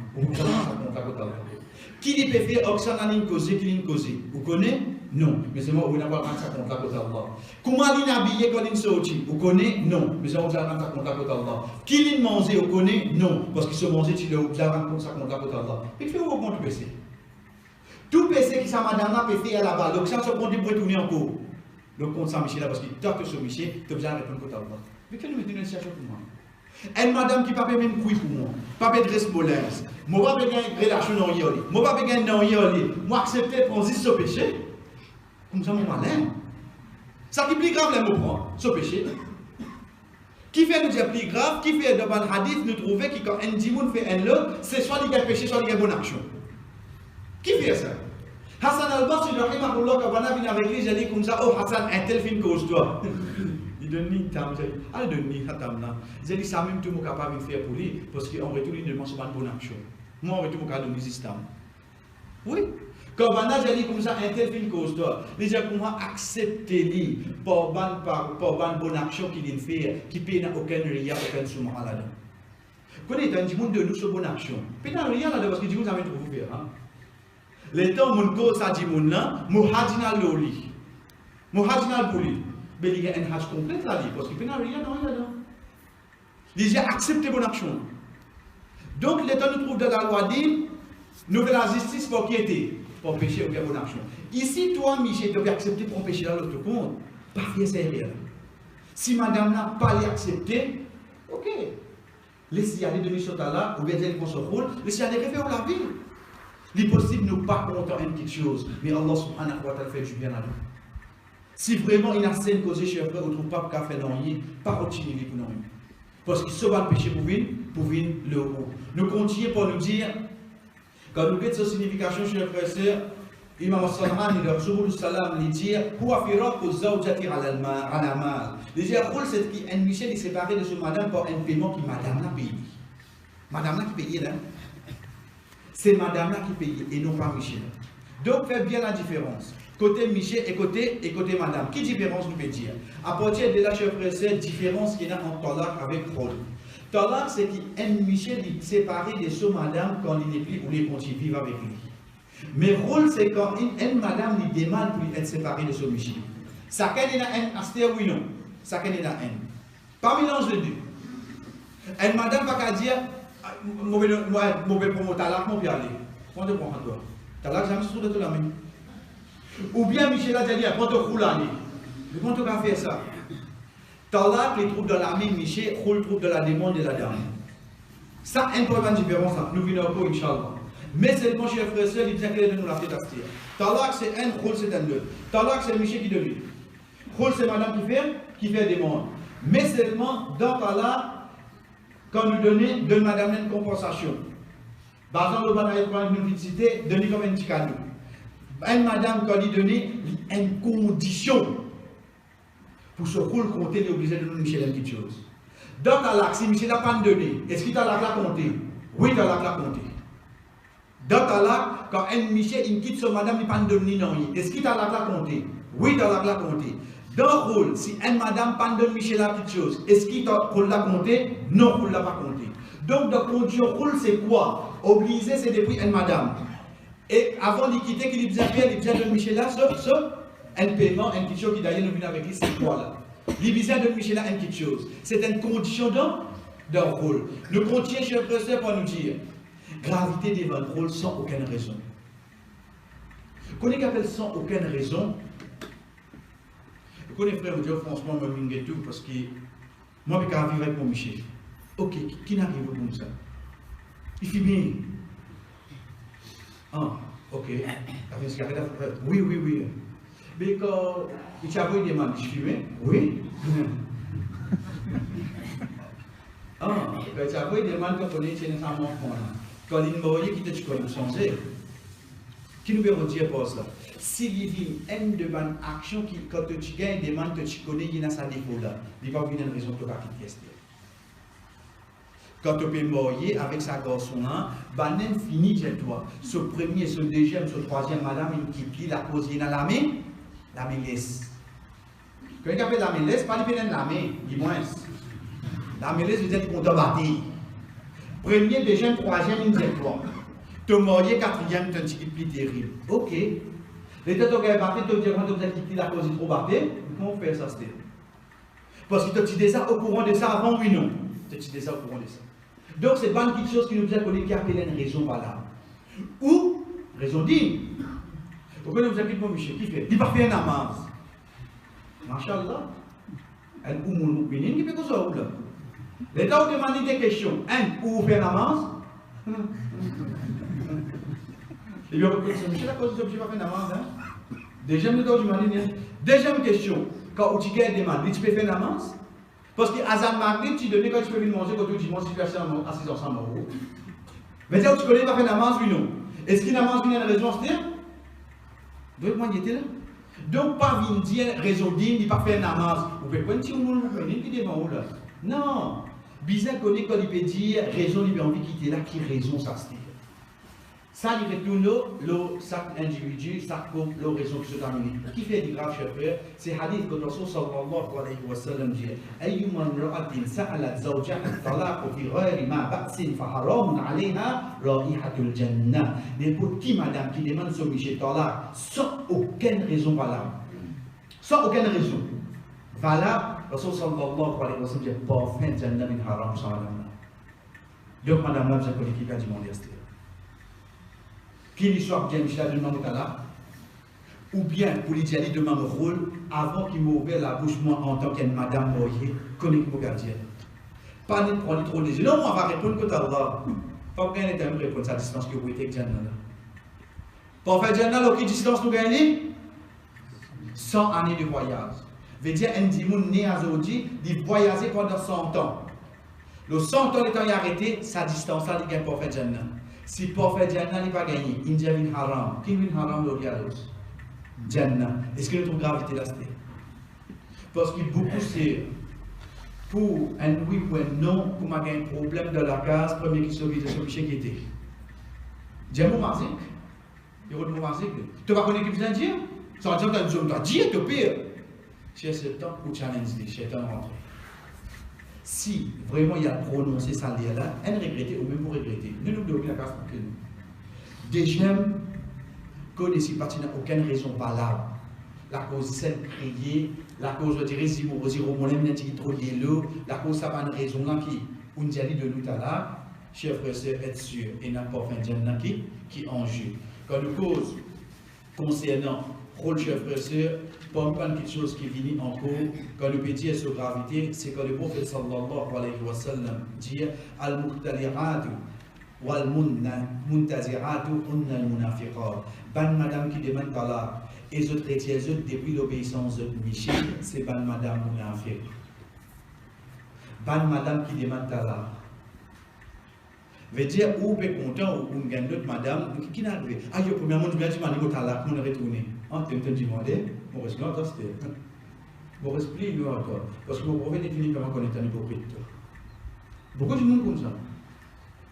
Qui dit peut faire Oxana ligne causée, qui ligne causée? Vous connaissez? Non. Mais c'est moi, vous n'avez pas ça contre la côte Allah. Comment il habillé quand il sorti? Vous connaissez? Non. Mais c'est moi, vous n'avez pas ça contre la côte Allah. Qui ligne manger? Vous connaissez? Non. Parce qu'il se mange, il a observé ça contre la côte Allah. Et fait au compte PC. Tout PC qui sa madame là peut faire là-bas. Donc ça se compte pour retourner encore. Le compte Saint-Michel là, parce qu'il tape sur Michel, tu as besoin de répondre contre Allah. Mais quelle est une situation pour moi? Une madame qui ne peut pas même couille pour moi, pas de dresse molaise, moi pas de relation non yoli, moi pas de non yoli, moi accepter de prendre ce péché, comme ça mon malin. Ça qui est plus grave là me prend, ce péché. Qui fait nous dire plus grave, qui fait dans le hadith nous trouver que quand un dimoun fait un lot, c'est soit il y a péché, soit il y a bonne action. Qui fait ça? Hassan al-Basri, rahimahullah, quand on a venu avec lui, j'ai dit comme ça, oh Hassan, un tel film cause toi. Il donne ni tam, il donne ni tam là. J'ai dit ça même tout mon capable de faire pour lui, parce qu'en retour il ne demande pas de bonne action. Moi en retour mon capable de résistant. Oui. Quand on a dit comme ça, un tel film cause toi. Les gens comment accepter lui pour ban bonne action qu'il fait, qui paye n'a aucun ria, aucun souma là-dedans. Connaissez un monde de nous sur bonne action. Paye n'a rien là-dedans parce que du coup ça va trop faire. Les temps mon cause ça dit mon là, mohadinal loli, mohadinal pour lui. Mais il y a un hajj complet là, parce qu'il n'y a rien là-dedans. Il a accepté mon action. Donc, l'État nous trouve dans la loi dit, nous faisons la justice pour quitter, pour pécher ou bien bonne action. Ici, toi, Michel, tu peux accepter pour pécher à l'autre compte. Pas rien sérieux. Si madame n'a pas accepté, ok. Laissez aller de Michel là, ou bien elle prend son rôle, laissez aller refaire la vie. Il est possible de ne pas content une petite chose, mais Allah subhanahu wa ta'ala fait du bien à nous. Si vraiment il a scène causée chez un frère, on ne trouve pas qu'à faire non, pas continuer pour nous. Parce qu'il se va le péché pour venir le haut. Nous continuons pour nous dire, quand nous regardons sa signification chez un frère et sœur, Imam Salman, il a Rasoul Salam, il dit, Pourquoi faire aux zawjati à la mal? Il dit, c'est qu'un Michel est séparé de son madame pour un paiement qui madame l'a payé. Madame là qui paye là. C'est madame là qui paye et non pas Michel. Donc faites bien la différence. Côté Michel et côté madame. Quelle différence nous peut dire? À partir de là, chers frères et sœurs, différence qu'il y a entre talak avec rôle. Talak, c'est qu'un Michel est séparé de son madame quand il n'est plus ou il continue à vivre avec lui. Mais rôle, c'est quand une madame lui demande pour être séparé de son Michel. Ça qu'il y a un astéo ou non? Ça qu'il y a un. Pas mélange de deux. Une madame va pas dire, mauvais promo talak, mon pied aller. Quand tu prends toi? Talak, jamais sur de tout la même. Ou bien Michel a dit, quand tu roules l'année, quand tu vas faire ça, Talak les trouve dans l'armée, Michel roule trouve dans la demande de la dame. Ça, une grande différence, nous venons encore, Inch'Allah. Mais seulement chez les frères et sœurs, il dit que nous la fait tastir. Talak c'est un, roule c'est un deux. Talak c'est Michel qui devient. Roule c'est madame qui fait demande. Mais seulement dans Talak, quand nous donne madame une compensation. Par exemple, le banal pour une publicité, donner comme un petit cadeau. Une madame, quand il donne une condition pour ce rôle compter, il est obligé de donner Michel une petite chose. Dans ta lac, si Michel n'a pas donné, est-ce qu'il t'a la compté? Oui, tu as la compté. Dans ta lac, quand un Michel il quitte son madame, il n'a pas donné non. Est-ce qu'il t'a la compté? Oui, tu as la compté. Dans le rôle, si une madame n'a pas donné Michel la petite chose, est-ce qu'il t'a la compté? Non, il ne l'a pas compté. Donc, dans le rôle, c'est quoi? Obligé, c'est depuis une madame. Et avant de quitter, qu'il disait de Michel là, sauf un paiement, une petite chose qui d'ailleurs nous vient avec lui, c'est quoi là? Il disait de Michel là, une petite chose. C'est une condition d'un rôle. Le contient, cher frère, pour nous dire, gravité devant le rôle sans aucune raison. Vous connaissez qu'appelle sans aucune raison? Vous connaissez, frère, vous dites, franchement, moi, je tout, parce que moi, je vais vivre avec mon Michel. Ok, qui n'arrive comme ça? Il fait bien. Ah, ok. Oui, oui, oui. Mais quand il t'a envoyé des demandes, je filme? Oui. Ah, quand il t'a envoyé des demandes, quand on est chez un enfant, quand il m'a envoyé, qui te connaît changer. Qui nous veut dire pour ça? S'il y a une demande action qui, quand tu gagnes des demandes, tu connais, il y a sa défaut là. Il va venir une raison pour laquelle tu restes. Quand tu peux mourir avec sa garçon-là, banen fini chez toi. Ce premier, ce deuxième, ce troisième, madame, il quitte la cause, il a la main, la laisse. Quand il appelle la laisse, pas lui la main, il moins. La laisse veut dire qu'il compte battre. Premier, deuxième, troisième, il dit toi. Tu mourir, quatrième, tu as un petit plus terrible. Ok. Les têtes, tu as battu, tu as dit quand tu as quitté la cause, il trop battu. Comment faire ça, c'était? Parce que tu as dit ça au courant de ça avant, oui, non. Tu as dit ça au courant de ça. Donc, c'est pas une petite chose qui nous a connu qui appelle une raison valable. Ou, raison digne. Pourquoi nous avez dit, mon Michel, qui fait? Il va faire un namaz. Machallah. Elle ou mon opinion, qui fait comme ça, ou là? L'État vous demande des questions. Un, où vous faites un namaz? Et bien, Michel, à cause de ça, je ne vais pas faire un namaz. Deuxième question. Quand tu gagnes des demandes, tu peux faire un namaz? Parce que Azan Maghrib, tu donnes quand tu peux venir manger quand tu dimanche, tu peux assis ensemble. Mais tu connais pas faire namaz, oui non. Est-ce qu'il namaz, il y a une raison, c'est-à-dire? Donc, moi, il était là. Donc, pas venir dire raison digne, il pas faire namaz. Vous pouvez pas dire, vous pouvez qui devant vous là. Non. Bizarre connaît quand il peut dire raison, il a envie de quitter là, qui raison ça c'est. Ça, il fait tout chaque individu, chaque couple, la raison qui se termine. Qui fait du grave, cher frère, c'est hadith que le Rasul sallallahu alayhi wa sallam dit أيما امرأة سألت زوجها الطلاق في غير ما بأس فحرام عليها رائحة الجنة. N'importe qui, madame, qui demande son Michel talaq sans aucune raison valable. Sans aucune raison valable, le Rasul sallallahu alayhi wa sallam dit parfum Jannah min haram sans madame. Donc, madame, là, vous avez l'équipe du monde. Qui l'histoire de Michel de Mamotala, ou bien pour lui dire de mon rôle avant qu'il m'ouvre la bouche, moi en tant que madame Moyer, connaît mon gardien. Pas de prendre trop les yeux. Non, moi, on va répondre que Allah. Pas bien être me répondre à la distance que vous êtes avec Jannah. Pour faire Jannah, quelle distance nous gagnons? 100 années de voyage. Veut dire, un dimoun né à Zodi, il voyageait pendant 100 ans. Le 100 ans étant arrêté, sa distance là, il gagne pour faire Jannah. Si pour faire Jannah n'est pas gagné, il y a une haram. Qui est une haram le dialogue? Jannah. Est-ce que notre gravité là c'est? Parce que beaucoup c'est pour un oui ou un non, pour avoir un problème dans la case, première question qui était sur le qui était. Diamo Marzik. Il y a un Marzik. Tu vas connaître qui vient dire? Ça va dire que tu as dit, tu pire. C'est ce temps pour challenger, c'est le temps de rentrer. Si vraiment il a prononcé ça là, elle regrettait ou même pour regretter. Ne nous donnons la case pour que nous. Deuxième, connaissez pas n'a aucune raison valable. La cause celle criée, la cause de dire si vous zéro mon aime trop de l'eau, la cause ça pas une raison là qui on dit de nous là, chers frères et sœurs, être sûr et n'importe un Jannah qui en jeu. Quand nous cause concernant rôle chers frères et sœurs, pas quelque chose qui vient en cours, quand le petit est sur gravité, c'est quand le prophète sallallahu alayhi wa sallam dit al-muqtaliratu wal-muntaziratu unna al-munafiqat. Ban madame qui demande talaq et les autres chrétiens depuis l'obéissance de Michel, c'est ban madame munafiq. Ban madame qui demande talaq. Veut dire ou peut content ou on gagne d'autres madame qui n'a arrivé. Ah yo premièrement je viens dire manigo talaq on retourner. En tant que demandé, mon respect c'était. Mon respect nous encore parce que mon prophète est fini comment qu'on est un hypocrite. Beaucoup de monde comme ça.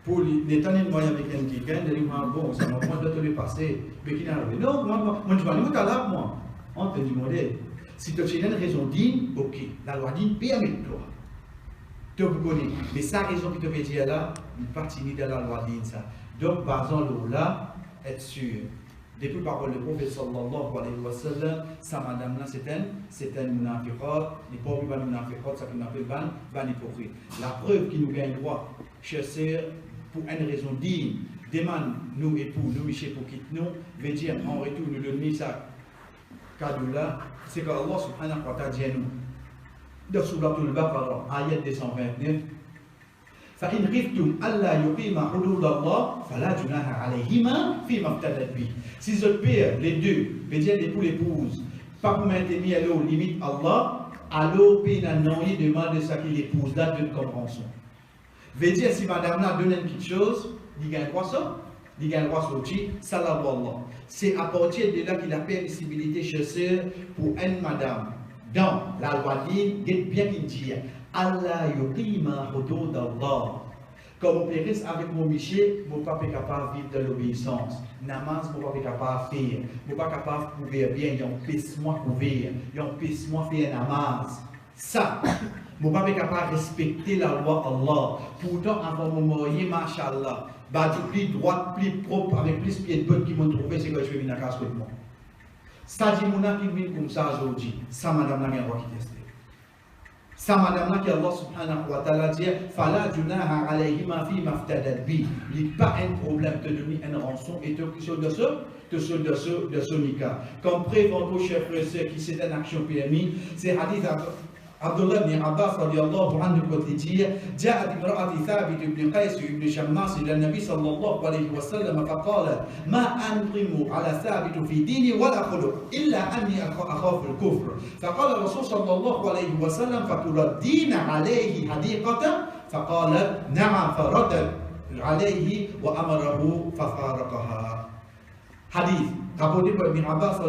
Pour les temps de moyen avec un qui gagne, de dire bon ça m'a pas de le passer, mais qui n'a arrivé. Non, moi je vais manigo talaq moi. En tant que demandé. Si tu as une raison digne, ok, la loi digne permet-toi. Tu vous connais. Mais sa raison qui te fait dire là, il partit de la loi digne ça. Donc, par exemple, là, être sûr. Depuis parole du prophète sallallahu alayhi wa sallam, sa madame là c'est un munafiqat, les pauvres ban munafiqat, ça qu'on appelle ban hypocrite. La preuve qui nous gagne droit, chers sœurs, pour une raison digne, demande nous époux, nous Michel pour quitter nous, veut dire en retour nous donner ça cadeau là, c'est que Allah subhanahu wa ta'ala dit à nous, dans Souratul Baqarah, ayat 229, فإن خفتم ألا يقيما حدود الله فلا جناح عليهما فيما افتدت به. Si votre père, les deux, veut dire l'époux, l'épouse, pas pour maintenir à l'eau limite Allah, alors pina non il demande ça qu'il épouse date de compréhension. Veut dire si madame là donne une petite chose, il gagne quoi ça? Il gagne quoi sorti? Salam Allah. C'est à partir de là qu'il a permissibilité chez sœur pour une madame. Dans la loi dit, bien qu'il dit. Allah yuqima hudud Allah. Comme on périsse avec mon Michel, mon papa est capable de vivre de l'obéissance. Namaz, mon papa est capable de faire. Mon papa est capable de couvrir bien. Il y a un pisse-moi couvrir. Il y a un pisse-moi faire namaz. Ça, mon papa est capable de respecter la loi Allah. Pourtant, avant mon moyen, machallah, bah, du plus droite, plus propre, avec plus de pieds de bonne qui m'ont trouvé, c'est que je vais venir à la casse avec moi. Ça dit, mon qui vient comme ça aujourd'hui. Ça, madame, la mère, qui teste. Ça, madame, là, qui Allah subhanahu wa ta'ala dit, Fala junaha alayhima fi maftadat bi. Il n'y a pas un problème de donner une rançon et de ce nika. Comme prévent vos chers frères qui c'est une action PMI, c'est hadith Abdullah ibn Abbas radiallahu anhu peut dire, جاءت امرأة ثابت بن قيس بن شماس إلى النبي صلى الله عليه وسلم فقالت ما أنقم على ثابت في ديني ولا خلق إلا أني أخاف الكفر فقال الرسول صلى الله عليه وسلم فتردين عليه حديقة فقالت نعم فرد عليه وأمره ففارقها. Hadith rapporté par Ibn Abbas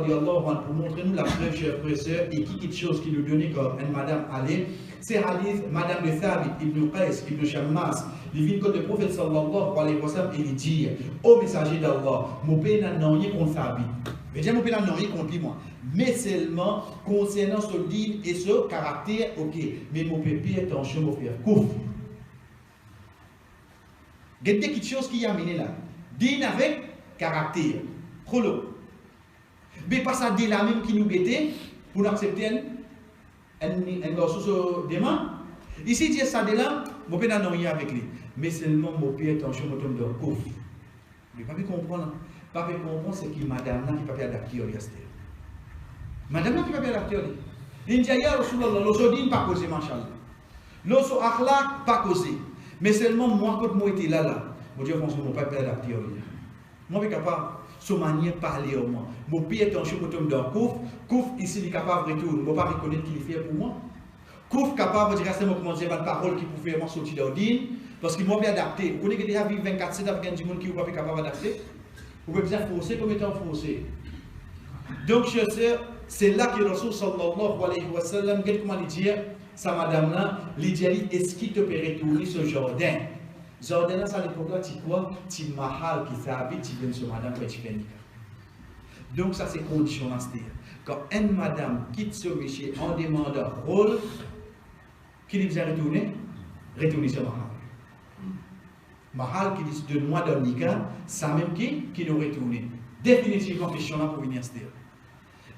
pour montrer nous la preuve, chers frères et sœurs, et qui quelque chose qui nous donnait comme une madame allée. C'est hadith, madame de Thabit, Ibn Qais, Ibn Shammas, il vient contre le prophète sallallahu alayhi wa sallam et il dit, ô messager d'Allah, mon père n'a rien contre Thabit. Je veux dire, mon père n'a rien contre lui, moi. Mais seulement concernant ce din et ce caractère, ok. Mais mon père, attention, mon frère, couvre. Regardez quelque chose qui a amené là. Din avec caractère. Prolo. Mais pas ça dès la même qui nous guettait pour accepter un garçon de main. Ici, dire ça dès là, mon père n'a rien avec lui. Mais seulement mon père attention, mon tombe de couvre. Mais pas comprendre. Pas comprendre, c'est que madame là qui pas adapter au reste. Madame là qui pas adapter au reste. L'india ya Rasulullah, l'osodine pas causé, machallah. L'oso akhlaq pas causé. Mais seulement moi, quand moi était là, mon Dieu, François, mon père adapté au reste. Moi, je suis capable. Son manière de parler au moins. Mon pied est en chaud comme dans Kouf. Kouf, ici, il est capable de retourner. Je ne peux pas reconnaître qu'il est fait pour moi. Kouf, capable de dire que c'est moi qui ma parole qui peut faire sortir d'ordine. Parce qu'il m'a bien adapté. Vous connaissez que déjà vivre 24/7 avec un monde qui n'est pas capable d'adapter. Vous pouvez bien forcer comme étant forcé. Donc, chers sœurs, c'est là que le Rasul sallallahu alayhi wa sallam, comment il dit, sa madame là, il dit, est-ce qu'il te peut retourner ce jardin? Jardin là, ça à l'époque là, tu quoi? Tu mahal qui s'habite, tu viens sur madame pour tu fais nika. Donc ça c'est condition là, c'est-à-dire quand une madame quitte ce métier en demandant rôle, qui lui vient retourner sur mahal. Mahal qui dit donne-moi d'un nika, ça même qui nous retourne. Définitivement question là pour venir c'est-à-dire.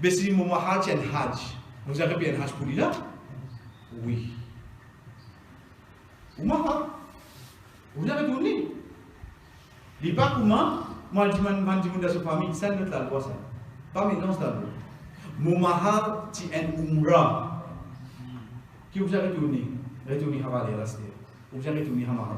Mais si mon mahal c'est un hajj, vous avez bien un hajj pour lui là? Oui. Ou mahal? Vous avez tourné. Il n'est pas comment, moi je dis dans sa famille, ça ne la loi ça. Pas maintenant c'est la loi. Mon mahal, c'est un umrah. Qui vous avez retourné? Retourné à Valère, vous avez retourné à mahal.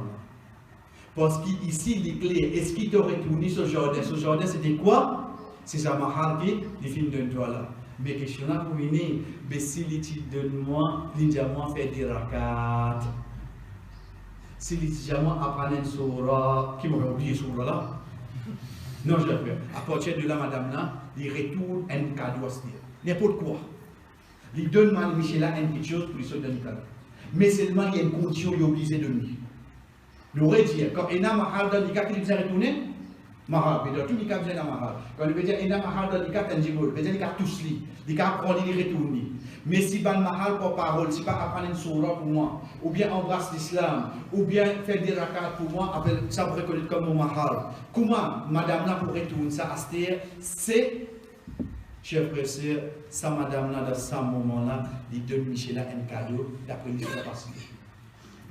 Parce qu'ici, il est clair, est-ce qu'il t'a retourné ce jardin? Ce jardin c'était quoi? C'est sa mahal qui est film de toi là. Mais question là pour venir, mais si il donne-moi, il dit à moi faire des rakats. Si les gens apprennent une surah, qui m'aurait oublié surah là? Non, je l'ai fait. À partir de là, madame là, il retourne un cadeau à se dire. N'importe quoi. Il donne à Michel là une petite chose pour lui sauter un cadeau. Mais seulement il y a une condition, il est obligé de donner. Il aurait dit, quand il y a un mahal dans le cas qu'il est retourné, Mahal, mais dans tout le cas, il y a mahal. Quand on veut dire, il y a mahal dans le cas, il veut dire, il y a tous les, il y a apprendre, il retourner. Mais si pas mahal pour parole, si pas apprendre une sourate pour moi, ou bien embrasser l'islam, ou bien faire des rakats pour moi, ça vous reconnaître comme mon mahal. Comment madame là pour retourner ça, c'est, chers frères et sœurs, ça madame là, dans ce moment-là, il donne Michel un cadeau, d'après l'histoire passée.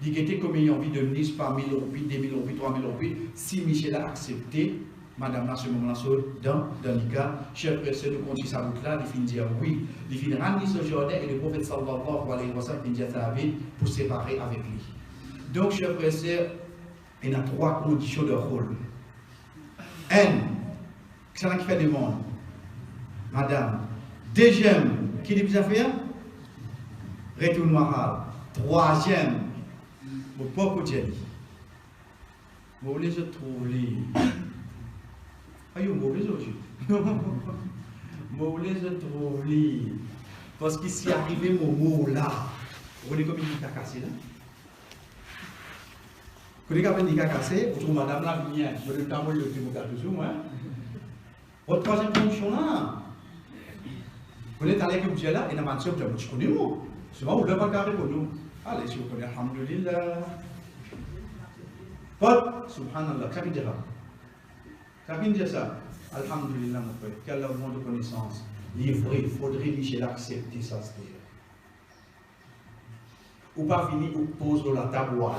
Il était comme ayant envie de donner par 1000 roupies, 2000 roupies, 3000 roupies. Si Michel a accepté, madame, à ce moment-là, dans le cas, cher frère, nous continuons sa route-là, il finit dire oui. Il finit ramener ce jardin et le prophète sallallahu alayhi wa sallam dit à pour séparer avec lui. Donc, cher frère, il y a 3 conditions de rôle. C'est là qui fait des mondes. Madame. Deuxième, qui dit bien faire? Retourne mahal. Troisième, mon propre Jenny. Vous voulez se trouver. Aïe, vous voulez aujourd'hui. Vous voulez se trouver. Parce qu'il s'est arrivé mon mot là. Vous voyez comme il est cassé là? Vous voyez comme il est cassé? Vous trouvez madame là, vient. Vous voyez le temps où il est toujours, moi. Votre troisième fonction là. Vous êtes allé que vous êtes là, et dans ma soeur, vous connaissez moi. Souvent, vous ne l'avez pas carré pour nous. Allez, si vous connaissez, alhamdulillah. Pot, subhanallah, ça veut dire ça. Ça veut dire ça. Alhamdulillah, mon frère, quel amour de connaissance. Livré, il faudrait Michel accepter ça. Ou pas fini, ou pose dans la table ou aller.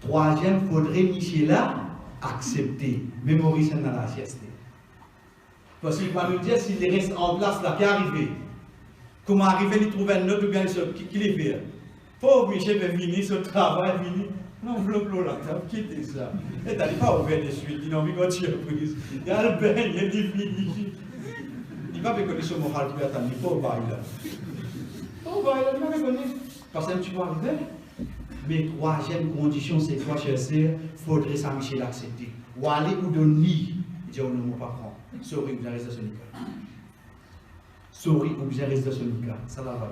Troisième, il faudrait Michel accepter. Mémoriser dans la sieste. Parce qu'il va nous dire s'il reste en place là, qui est arrivé. Comment arriver, il trouve un autre ou bien qui les fait. Pauvre Michel va venir, ce travail fini. Non, vous là, quittez ça. Et t'as pas ouvert de suite, il a envie de continuer la prise. Il y a le bain, il est fini. Il va me connaître ce moral qui va attendre, il faut bailler là. Oh, bailler là, il va me connaître. Parce que tu vas arriver. Mais troisième condition, c'est quoi, cher sœur? Il faudrait ça, Michel, accepter. Ou aller ou donner. Il dit, on ne m'a pas prendre. Sorry, vous avez resté sur le cas. Sorry, vous avez resté sur le cas. Ça va bien.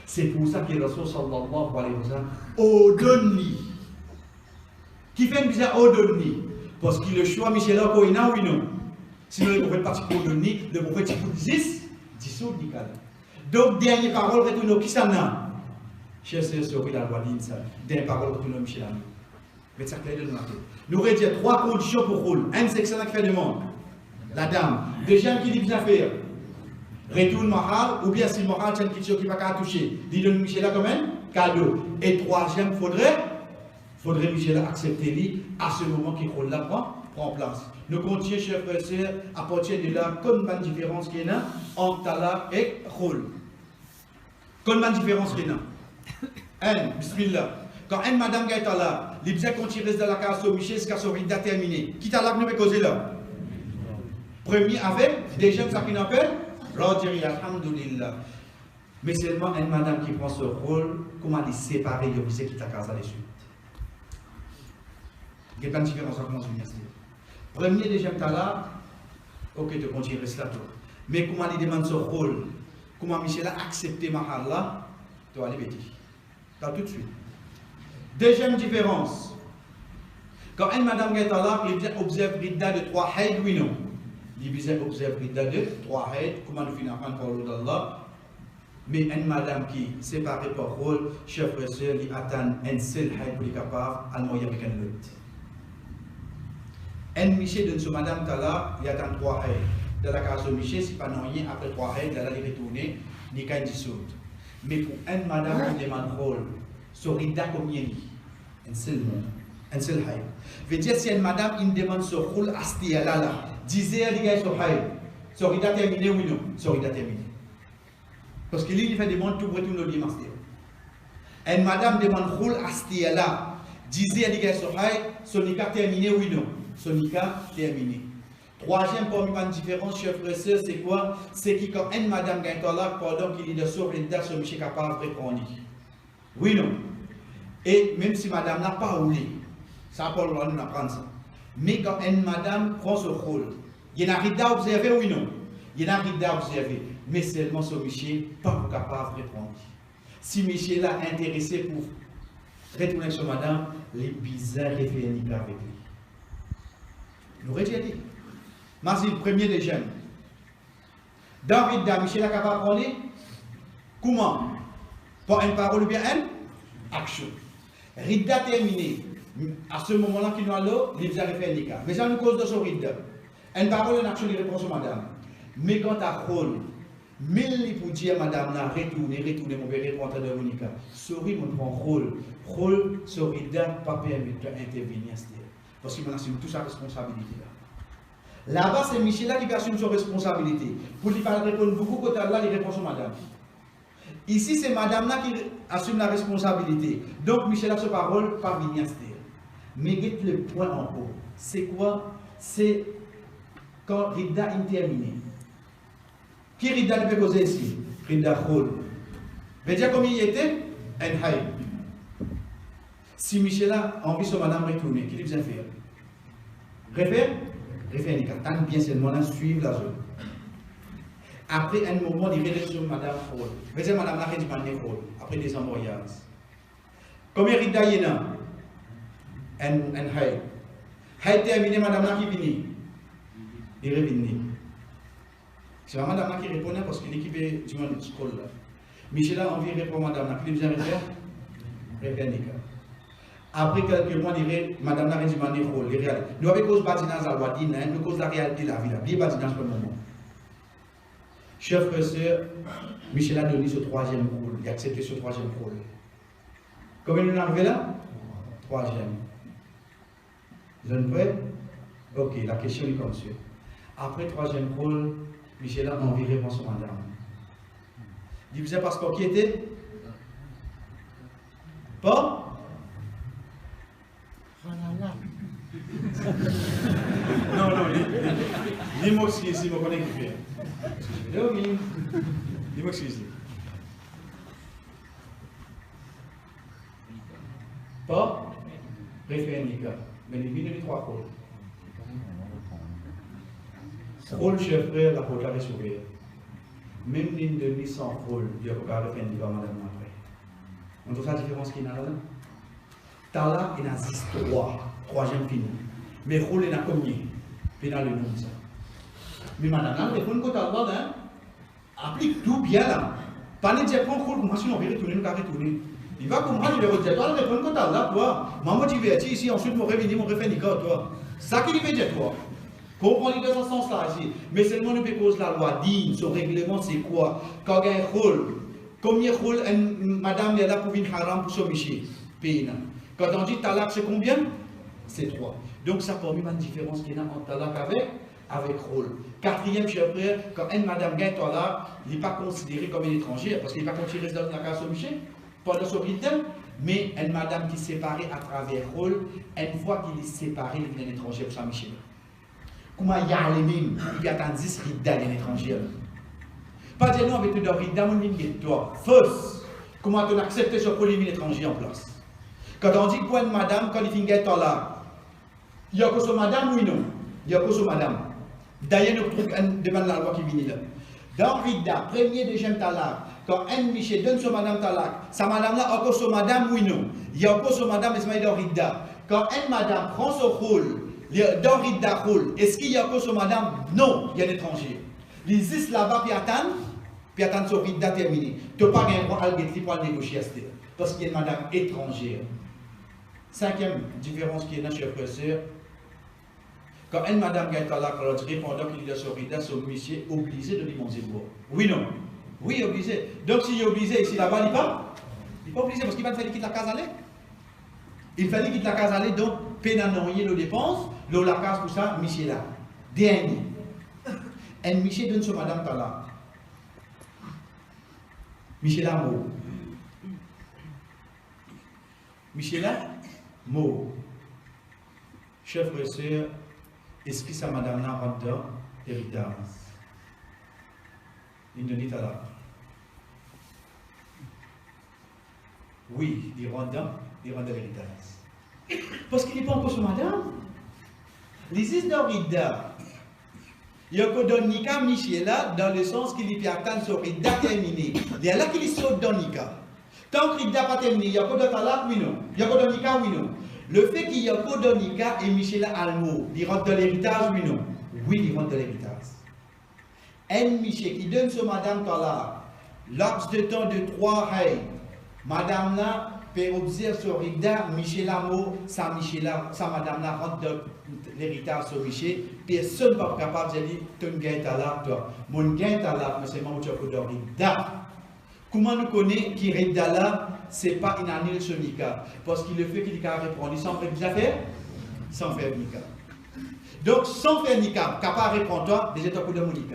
C'est pour ça que le Rasul sallallahu alayhi wa sallam ordonne. Qui fait une bizarre ordonne? Parce qu'il le choix, Michel, là, oui non. Sinon, le prophète parti pour donner, le prophète il dit 10 ou 10 cas. Donc, dernière parole, retourne qui ça n'a? Cher sœur, sorry, la loi dit ça. Dernière parole, retourne Michel Ami. Mais ça clair de nous. Nous allons dire 3 conditions pour rôle. Un, c'est que ça qui fait le monde. La dame. Deuxième, qui dit bien faire. Retourne mahal, ou bien si mahal, c'est une question qui ne va pas toucher. Dis-le Michel là comme un cadeau. Et troisième, faudrait Michel accepter lui à ce moment qu'il rôle là prend place. Nous continuons, chers frères et sœurs, à partir de là, comme une différence qu'il y a entre talaq et rôle. Comme une différence qu'il y a. Un, bismillah. Quand une madame est là, les biens qu'on tire dans la case au Michel, c'est qu'à son rite terminé. Qui t'a là que nous peut causer là? Premier avec, deuxième, ça qui n'appelle? Radiri, alhamdulillah. Mais seulement une madame qui prend ce rôle, comment elle est séparée de qui t'a casé là-dessus. Il n'y a pas de différence entre nous. Premier, deuxième, t'as là, ok, tu continues, reste là, toi. Mais comment elle demande ce rôle, comment Michel a accepté mahal là, tu vas aller bêtir. T'as tout de suite. Deuxième différence. Quand une madame est là, il vient observer Ridda de 3 haïds, oui non. Il vient observer Ridda de 3 haïds, comment nous finissons par parler d'Allah. Mais une madame qui est séparée par rôle, chef frère, il attend un seul haïd pour être capable de noyer avec un autre. Un Michel de ce madame là, il attend 3 haïds. Dans la case de Michel, si pas noyer, après 3 haïds, il va retourner, il n'y a qu'un dissoute. Mais pour une madame qui demande rôle, so Ridda combien un seul haïd. Veut dire si une madame qui demande ce rôle à ce là, disait les gars sur haïd, so Ridda terminé ou non, so Ridda terminé. Parce que lui il fait des demandes tout pour tout le dimanche. Une madame demande rôle à ce là, disait les gars sur haïd, so Nika terminé ou non, so Nika terminé. Troisième parmi les différences, chers frères et sœurs, c'est quoi? C'est que quand une madame gagne là, pendant qu'il est de sur Ridda, so Michel capable de répondre. Oui, non. Et même si madame n'a pas roulé, ça n'a pas le droit de nous apprendre ça. Mais quand une madame prend ce rôle, il y a un Ridda observé, oui, non. Il y a un Ridda observé. Mais seulement ce Michel pas capable de répondre. Si Michel l'a intéressé pour retourner sur madame, les bizarres et faire avec lui. Nous rejetons. Masil, premier des jeunes. Dans Rida, Michel a capable de prendre comment? Pour une parole ou bien une action. Rida terminé. À ce moment-là, qui nous a l'eau, il faisait faire un écart. Mais ça nous cause de son Rida. Une parole, une action, il répond sur madame. Mais quand tu as rôle, mille pour dire madame, là, retournez, mon père, répondre de Monica. Souris, mon prend rôle, sur Rida, pas permettre d'intervenir. Parce que maintenant, c'est toute sa responsabilité là. Là-bas, c'est Michel là qui assume sa responsabilité. Pour lui parler, répondre beaucoup, côté là, il répond sur madame. Ici, c'est madame là qui assume la responsabilité. Donc, Michel a sa parole par ministère. Mais guette le point en haut. C'est quoi? C'est quand Rida est terminé. Qui Rida peut causer ici? Rida Khol. Veut dire comme il était? Un haï. Si Michel a envie sur madame retourner, qu'il lui faire? Réfère, tant bien seulement là, suivre la zone. Après un moment, il relève sur madame Khol. Veut dire madame la redimandé Khol. Après des emboyages. Combien Rida y en a? Un haï. Haï terminé, madame là qui vient. Il revient. C'est madame là qui répondait parce qu'il est équipé du monde de l'école là. Michel a envie de répondre madame là. Qui lui vient répondre? Après quelques mois, madame là dit mandé rôle. Nous avons cause badinage à loi dit, nous cause la réalité de la vie là. Bien badinage pour le moment. Chef professeur, Michel a donné ce troisième rôle. Il a accepté ce troisième rôle. Combien nous avons là? Troisième. Vous êtes prêts? Ok, la question est comme ça. Après troisième rôle, Michel a envie de répondre sur madame. Il faisait parce qu'on qui était? Pas? Non, il m'excuse, il me connaît qui fait. Il m'excuse. Pas? Référendika. Mais il vient de trois rôles. Rôle chef frère, la porte avait sauvé. Même ligne de mise sans rôle, il y a pas référendika madame après. On trouve la différence qu'il y a là? Talak, il existe troisième fini. Mais rôle, il y a combien? Puis dans le nom ça. Mais madame, il faut que tu as applique tout bien là. Pas de dire qu'on rôle, moi si on veut retourner, nous allons retourner. Il va comprendre, il va dire, toi, répondre que tu as là, toi. Moi, je vais ici, ensuite, je vais revenir, je vais faire toi. Ça qui veut dire, toi. Comprends-le dans ce sens-là ici. Mais seulement nous poser la loi digne, son règlement, c'est quoi? Quand il y a un rôle, combien de rôle, madame est là pour venir haram pour se micher? Pays. Quand on dit talak, c'est combien? C'est 3. Donc ça permet une différence qu'il y a entre talak avec rôle. Quatrième, chers frères, quand une madame gagne talak, il n'est pas considéré comme une étrangère, parce qu'il n'est pas considéré dans la case de micher. Pendant son rythme, mais une madame qui est séparée à travers rôle, une fois qu'il est séparé, il devient un étranger pour sa micher. Comment il y a les mêmes, il y a 10 rida d'un étranger. Pas dire non avec tout dans rida, mon ligne de toi. Fausse. Comment on accepte ce polémique étranger en place? Quand on dit pour une madame, quand il finit là, il y a que ce madame, oui non? Il y a que ce madame. D'ailleurs, nous trouvons devant la loi qui vient là. Dans Rida, premier, deuxième talak, quand un Michel donne son madame talak, sa madame là, encore son madame, oui non? Il y a encore son madame, mais dans Rida. Quand une madame prend son rôle, dans Rida rôle, est-ce qu'il y a encore son madame? Non, il y a un étranger. Les is là-bas, puis attendent son Rida terminé. Tu n'as pas un droit à le négocier à ce terme, parce qu'il y a une madame étrangère. Cinquième différence qui est là, chers frères et sœurs, quand une madame gagne talak, répondant qu'il y a sur Rida, son monsieur est obligé de lui manger le bois. Oui, non? Oui, obligé. Donc s'il est obligé ici là-bas, il n'est pas obligé parce qu'il va falloir quitter la case aller. Il fallait quitter la case aller, donc pénanoyer nos dépenses, la case pour ça, monsieur là. Dernier. Un monsieur donne sur madame talak. Monsieur là, mot. Monsieur là, mot. Chers frères et sœurs, est-ce que ça madame là rentre dans l'héritage? Il ne dit pas là. Oui, il rentre dans l'héritage. Parce qu'il n'est pas encore sur madame. Les histoires d'Orida, il y a que dans Nika Michela, dans le sens qu'il y a attendre sur Rida terminé. Il y a là qu'il saute dans Nika. Tant que Rida pas terminé, il y a que dans Talak, oui non. Il y a que dans Nika, oui non. Le fait qu'il y a un de Nika et Michel Almo, il rentre dans l'héritage, oui non? Oui, il rentre dans l'héritage. Un Michel qui donne sur Madame Tala, laps de temps de 3 haïs, Madame là, peut observer sur Rida, Michel Almo, ça Madame là rentre dans l'héritage sur Michel, personne ne va pas capable de dire, tu gain talak, toi. Mon gain talak, mais c'est moi qui ai Rida. Comment nous connaissons qui Rida là? Ce n'est pas une année sur Nika. Parce qu'il le fait qu'il a répondre sans faire déjà faire, sans faire Nika. Donc, sans faire Nika, capable de répondre toi, déjà tu as de Monica.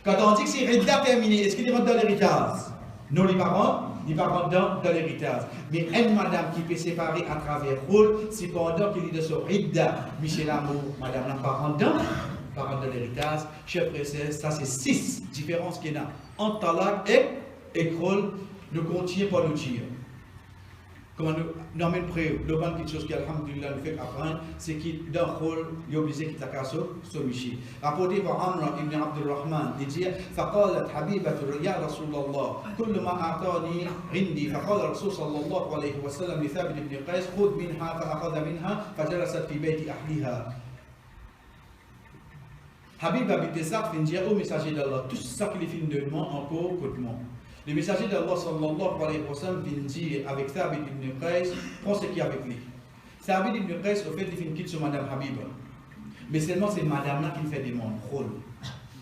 Quand on dit que c'est Rida terminé, est-ce qu'il rentre dans l'héritage? Non, les parents, dans l'héritage. Mais une madame qui peut séparer à travers rôle, c'est pendant qu'il est de ce Rida, Michel Amour, madame n'a pas rentre dans l'héritage. Chers frères et sœurs, ça c'est 6 différences qu'il y a entre talak et Krol. Nous continuons par nous dire. Comment nous amène près, le ban quelque chose qui alhamdulillah nous fait apprendre, c'est qu'il dans le rôle, il est obligé qu'il t'a sur Michi. Rapporté par Amr ibn Abdurrahman, il dit فقالت حبيبة يا رسول الله كل ما أعطاني عندي فقال الرسول صلى الله عليه وسلم لثابت بن قيس خذ منها فأخذ منها فجلست في بيت أهلها. Habiba bint Sa'd fin dire au messager d'Allah, tout ça qu'il fin de moi encore côté-moi. Le messager d'Allah sallallahu alayhi wa sallam vient dire avec Thabit ibn Qais, prends ce qui est avec lui. Thabit ibn Qais, au fait, il fait quitte sur Madame Habiba. Mais seulement c'est Madame là qui fait des mondes.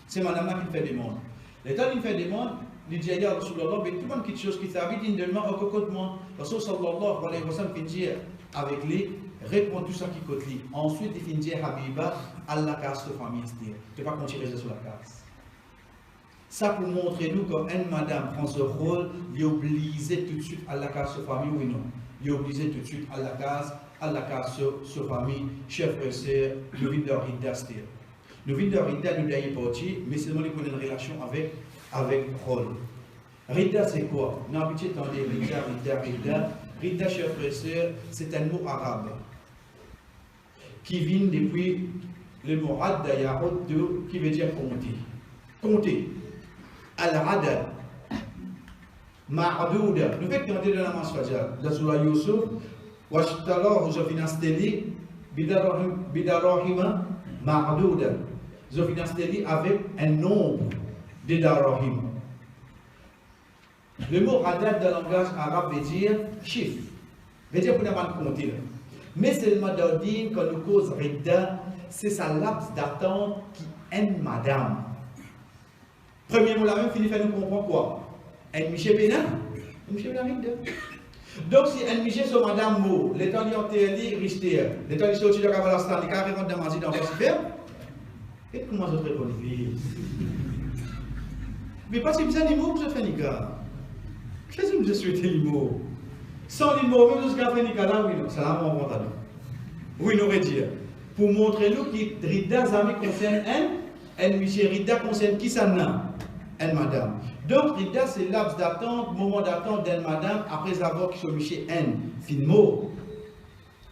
C'est Madame là qui fait des mondes. Le temps qu'il fait des mondes, il dit à Rasulullah, mais tout le monde quitte chose qui Thabit, il dit au côté de moi. Rasul sallallahu alayhi wa sallam vient dire avec lui, répond tout ça qui côté lui. Ensuite, il vient dire Habiba, Allah casse ta famille. Tu ne vas pas continuer sur la casse. Ça pour montrer nous qu'une madame prend ce rôle, il est obligé tout de suite à la casse sur famille, oui non. Il est obligé tout de suite à la casse sur famille, chers frères et sœurs, nous venons de Rida. Nous venons de Rida, nous d'ailleurs parti, mais seulement nous avons une relation avec rôle. Rida c'est quoi? Nous avons habitué à entendre Rida. Rida, chers frères et sœurs, c'est un mot arabe qui vient depuis le mot Radda Yahud qui veut dire compter. Compter. Al-Adad, Ma'adouda. Nous faisons compter dans la manche fajal. La surah Yusuf, Washtalahu Zofinasteli, Bidarahima, Ma'adouda. Zofinasteli avec un nombre de Darahim. Le mot Adad dans le langage arabe veut dire chiffre. Veut dire qu'on n'a pas compté. Mais seulement dans le dire, quand nous cause Rida, c'est sa laps d'attente qui est madame. Premier mot, la même fini fait nous comprendre quoi? Un Michel Pénin, un Michel Pénin. Donc, si un Michel sur Madame Mo, l'état de l'enterré, Richter, l'état de l'enterré, de Cavalastan, les carrément de Mazie dans le faire, et comment je réponds? Mais parce que vous avez des mots que je fais, Nika. Qu'est-ce que je souhaite les mots? Sans les mots, même jusqu'à faire Nika, là, oui, non, ça l'a montré. Oui, nous aurait dit. Pour montrer nous que Rida Zami concerne un Michel Rida concerne qui ça n'a? Une madame. Donc, Rida, c'est laps d'attente, moment d'attente d'une madame après avoir qui soit Michel N. Fin mot.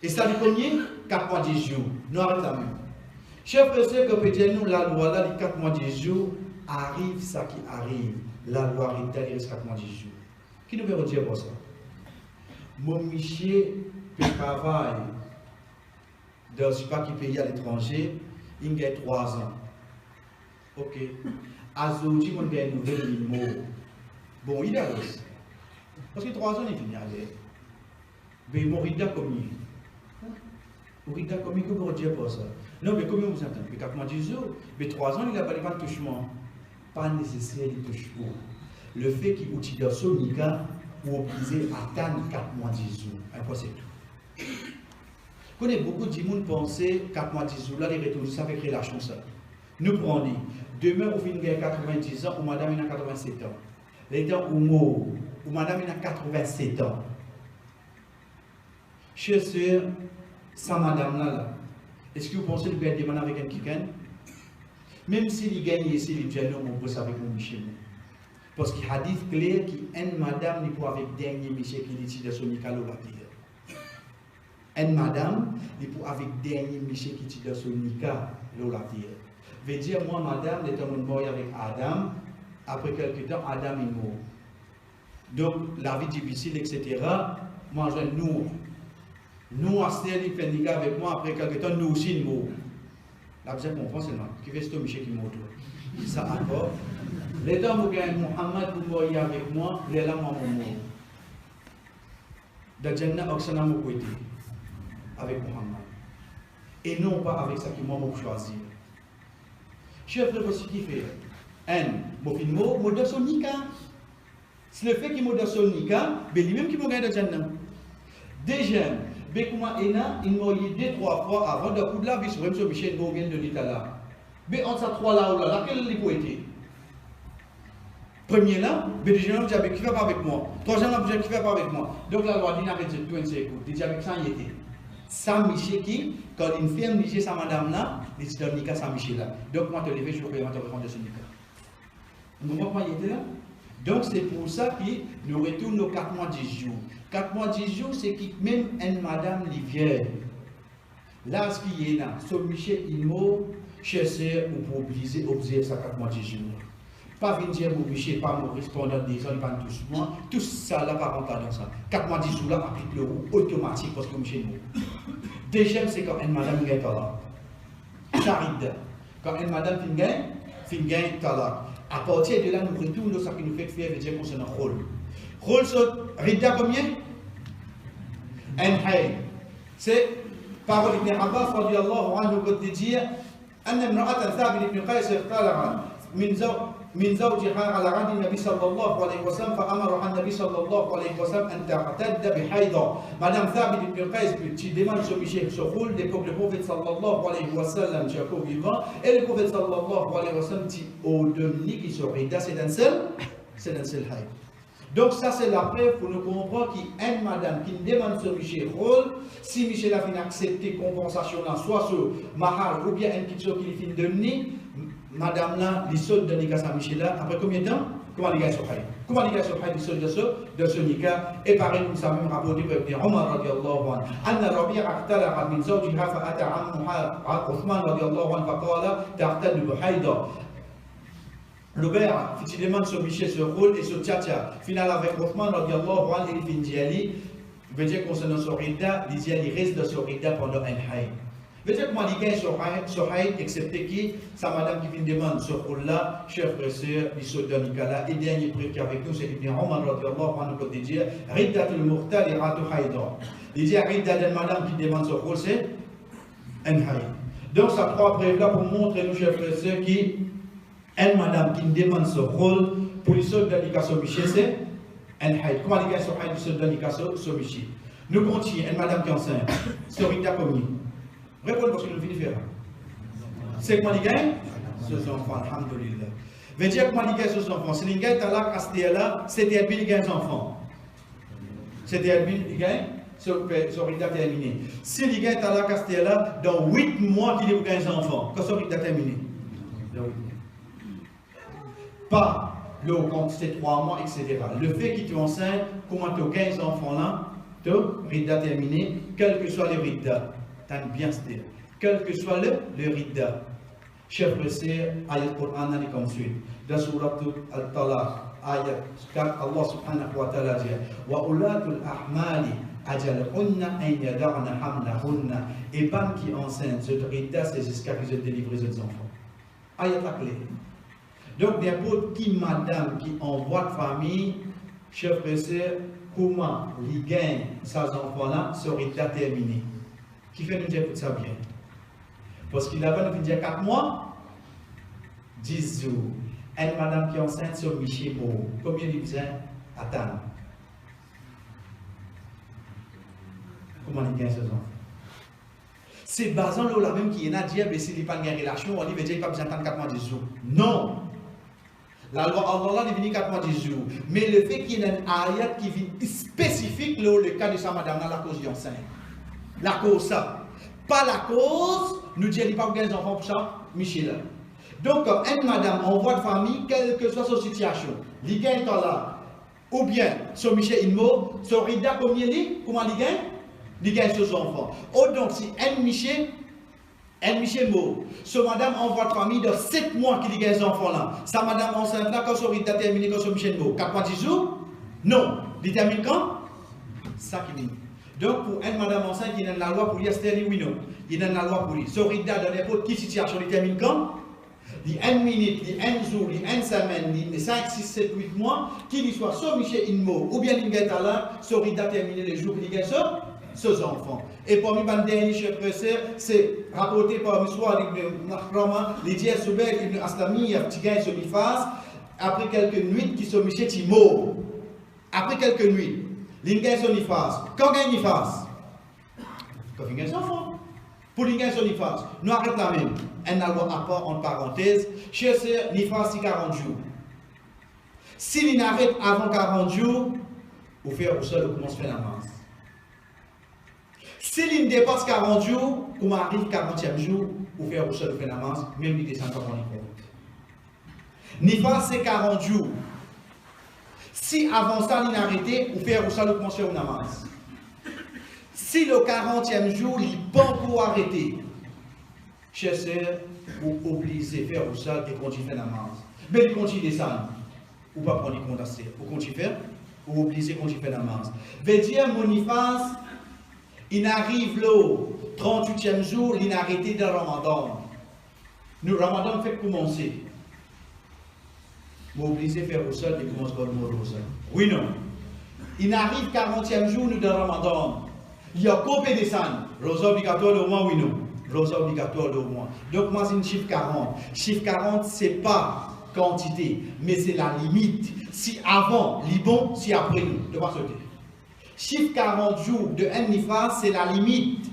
Et ça, le premier, 4 mois 10 jours. Nous arrêtons la même. Chers frères et sœurs, que peut dire nous, la loi là, les 4 mois 10 jours, arrive ça qui arrive. La loi Rida, il reste 4 mois 10 jours. Qui nous veut dire pour ça? Mon Michel peut travailler dans ce pas qui paye à l'étranger, il a 3 ans. Ok. Aujourd'hui, on a une nouvelle mot. Bon, il a aussi. Parce que 3 ans, il finit à l'air. Mais il m'a comme il. Il m'a comme il, comment dire pour ça? Non, mais combien vous entendez? 4 mois, 10 jours. Mais 3 ans, il n'a pas de touchement. Pas nécessaire de touchement. Le fait qu'il utilise son Nika pour obligé à attendre 4 mois, 10 jours. Impossible. Je connais beaucoup de gens qui pensent 4 mois, 10 jours, là, les retours, ça fait créer la chance. Nous prenons. Demain, vous finissez à 90 ans, ou madame il a 87 ans. L'état ou madame il a 87 ans. Chers sœurs, sans madame là, est-ce que vous pensez qu'il peut être demandé avec un kikan? Même s'il gagne ici, il dit non, on peut avec mon Michel. Parce qu'il y a un hadith clair qui est madame n'est pas avec dernier Michel qui dit de son Nicalo la terre. Une madame n'est pas avec dernier Michel qui dit de son Nicalo la terre. Veut dire, moi, madame, j'étais mort avec Adam, après quelques temps, Adam est mort. Donc, la vie difficile, etc. Moi, je nous. Nous, Astel, il fait nika avec moi, après quelques temps, nous aussi, nous mourons. Là, vous avez compris seulement. Qui fait ce Michel qui montre. Ça, encore. Les temps où Mohamed pour mourir avec moi, les là, moi, mon mort. Dans Jannah, Oksana, mon côté. Avec Mohamed. Et non pas avec ça qui m'a choisi. Chef de aussi qui fait. Un, mon film, mon de son nika. C'est le fait qu'il m'a son nika, mais lui-même qui m'a gagné dans Jannah. Deuxième, Bekouma Ena, il m'a eu 2-3 fois avant de coup de la vie sur M. Michel Gauguin de l'Italie. Mais entre ces trois là, laquelle il peut être? Premier là, mais déjà, qui ne fait pas avec moi. Troisième là, qui ne fait pas avec moi. Donc la loi dit n'arrête de tout, c'est écoute. Il dit avec ça, il était. Ça, Michel qui, quand il fait un Michel, sa madame là, il dit dans Nika, ça, Michel là. Donc moi, je te lever, je vais te répondre de ce Nika. Vous comprenez pourquoi il était là? Donc c'est pour ça qu'il nous retourne aux 4 mois 10 jours. 4 mois 10 jours, c'est que même une madame Livière, là, ce qui est là, ce Michel, il m'a cherché pour observer ça 4 mois 10 jours. Pas venir dire, Michel, pas me répondre des gens, pas tous moi, tout ça là, pas rentrer dans ça. 4 mois 10 jours là, applique le roux automatique parce que Michel m'a. Deuxième, c'est quand une madame gagne talak. Charide. Quand une madame gagne talak. À partir de là, nous retournons ce qui nous fait faire, veut dire concernant rôle. Rôle, c'est Rida combien? Enhay. C'est parole d'Ibn Abbas, radiallahu anhu, quand il dit أن امرأة ثابت بن قيس اختلعت من زوجها على عهد النبي صلى الله عليه وسلم فأمرها النبي صلى الله عليه وسلم أن تعتد بحيضة. Madame Thabit ibn Qais qui demande ce Michel ce rôle d'époque le prophète sallallahu alayhi wa sallam qui est encore vivant et le prophète sallallahu alayhi wa sallam dit au Dominique qui se rida c'est d'un seul haï. Donc ça c'est la preuve pour nous comprendre qu'il y a une madame qui demande ce Michel rôle, si Michel a fini accepter compensation là, soit sur mahar ou bien une petite chose qu'il finit de donner, madame là, il saute de Nika Saint-Michel là, après combien de temps? Comment il gagne sur Haï? Comment il gagne sur Haï de ce Nika? Et pareil, nous savons même rapporté par Ibn Omar radiallahu anhu. Anna Rabi'a اختلعت من زوجها فأتى عمها عثمان رضي الله عنه فقال تعتد بحيضة. L'Aubert, il demande sur Michel ce rôle et sur Tchatia. Final avec Othman, radiallahu anhu, il finit d'y veut dire concernant son rida, il reste de son rida pendant un haï. Veut dire comment il gagne sur haï, excepté qui, sa madame qui vient demande ce rôle-là, chef frère, il se donne Nicolas, et dernier prêtre qui est avec nous, c'est Ibn Omar, radiallahu anhu, quand il dit Rida tul Mukhtar et Ratu Haïda. Il dit Rida d'une madame qui demande ce rôle, c'est un haï. Donc, ça trois preuves-là pour montrer nous, chef frère, qui une madame qui demande ce rôle pour les soldats de Michel, c'est un haïd. Comment les gars sont haïd du soldat de Michel? Nous continuons, une madame qui est enceinte, c'est Rita Komi. Répondez parce que nous finissons faire. C'est comment les gars? Ce enfants, alhamdulillah. Veut dire comment les gars ce enfants? Si les gars sont là, c'était Herbin les gars enfants. C'était Herbin les gars? Sur Rita terminé. Si les gars sont là, dans 8 mois qu'il y a des enfants, quand Rita terminé? Pas le compte, c'est 3 mois, etc. Le fait qu'il est enceinte, comment tu as 15 enfants là, tu as Rida terminé, quel que soit le Rida, tu as bien se dire, quel que soit le Rida. Chef Ressé, ayat Qur'an, est comme suite. Dans Surat Al-Talaq, ayat 4, Allah subhanahu wa ta'ala dit Wa ulatul ahmali ajalhunna an yada'na hamlahunna. Et pas qui enceinte, ce Rida, c'est jusqu'à qu'ils aient délivré ses enfants. Ayat la clé. Donc, n'importe qui madame qui envoie de famille, chef frère, comment il gagne ses enfants-là, serait déterminé. Qui fait nous dire tout ça bien? Parce qu'il a nous dire 4 mois, 10 jours. Une madame qui est enceinte sur Michel Moreau, combien il besoin attendre? Comment il gagne ses enfants? C'est basant là même qui est à dire, mais s'il n'y a pas de relation, on dit qu'il n'y a pas besoin d'attendre 4 mois, 10 jours. Non! La loi Allah est venue 4 mois 10 jours. Mais le fait qu'il y ait une ayat qui vient spécifique, le cas de sa madame, la cause d'enceinte. La cause ça. Pas la cause, nous disons qu'il n'y a pas de enfants pour ça, Michel. Donc, une madame envoie de famille, quelle que soit sa situation, il gagne là, ou bien, son Michel Inmo, son Rida, comment il gagne? Il gagne ses enfants. Oh, donc, si un Michel Mo, ce madame envoie de famille de 7 mois qu'il y a des enfants là. Sa madame enceinte là, quand son Rita termine, quand son Michel Mo, 4 mois 10 jours? Non. Il termine quand? Ça qui vient. Donc, pour une madame enceinte, il y a une loi pour lui, c'est oui, non. Il y a une loi pour lui. Sorida, dans n'importe quelle situation, il termine quand? Il y a une minute, il y a un jour, il y a une semaine, il y a 5, 6, 7, 8 mois, qu'il soit soit Michel Inmo, ou bien il y a là, Sorida terminer les jours qu'il y a ses enfants. Et parmi les derniers chefs frères, c'est rapporté par l'histoire de Mahkrama, Lydia Soubel, Ibn Aslami, Aftigaï, Solifas, après quelques nuits qui sont Michel Timo. Après quelques nuits. L'ingé son nifas. Quand gagne nifas? Quand il gagne son enfant. Pour l'ingé son nifas. Nous arrêtons la même. Un loi à part en parenthèse. Chez ce nifas, c'est 40 jours. Si il arrête avant 40 jours, vous faites au sol, vous commencez à faire la masse. Si il dépasse 40 jours, vous arrive 40e jour, vous faites au sol, vous faites la masse, même il descend pas en compte. Nifas, c'est 40 jours. Si avant ça, il a arrêté, vous faites ça, vous commencez à namaz. Si le 40e jour, il pas pour arrêter, chers sœurs, vous obligez de faire ça et continuer à faire namaz. Mais il continue de descendre, ou pas prendre compte assez. Vous continuez à faire, vous obligez de continuer à faire namaz. Veut dire, mon nifas, il arrive le 38e jour, il a arrêté dans le Ramadan. Le Ramadan fait commencer. Vous obligez de faire au sol et commence par le mot rosa. Oui, non. Il arrive 40e jour, nous, dans le Ramadan. Il y a coupé des sangs. Rosa obligatoire de moins, oui, non. Rosa obligatoire de moins. Donc, moi, c'est une chiffre 40. Chiffre 40, ce n'est pas quantité, mais c'est la limite. Si avant, il bon, si après, nous, de pas sauter. Chiffre 40 jours de un nifas, c'est la limite.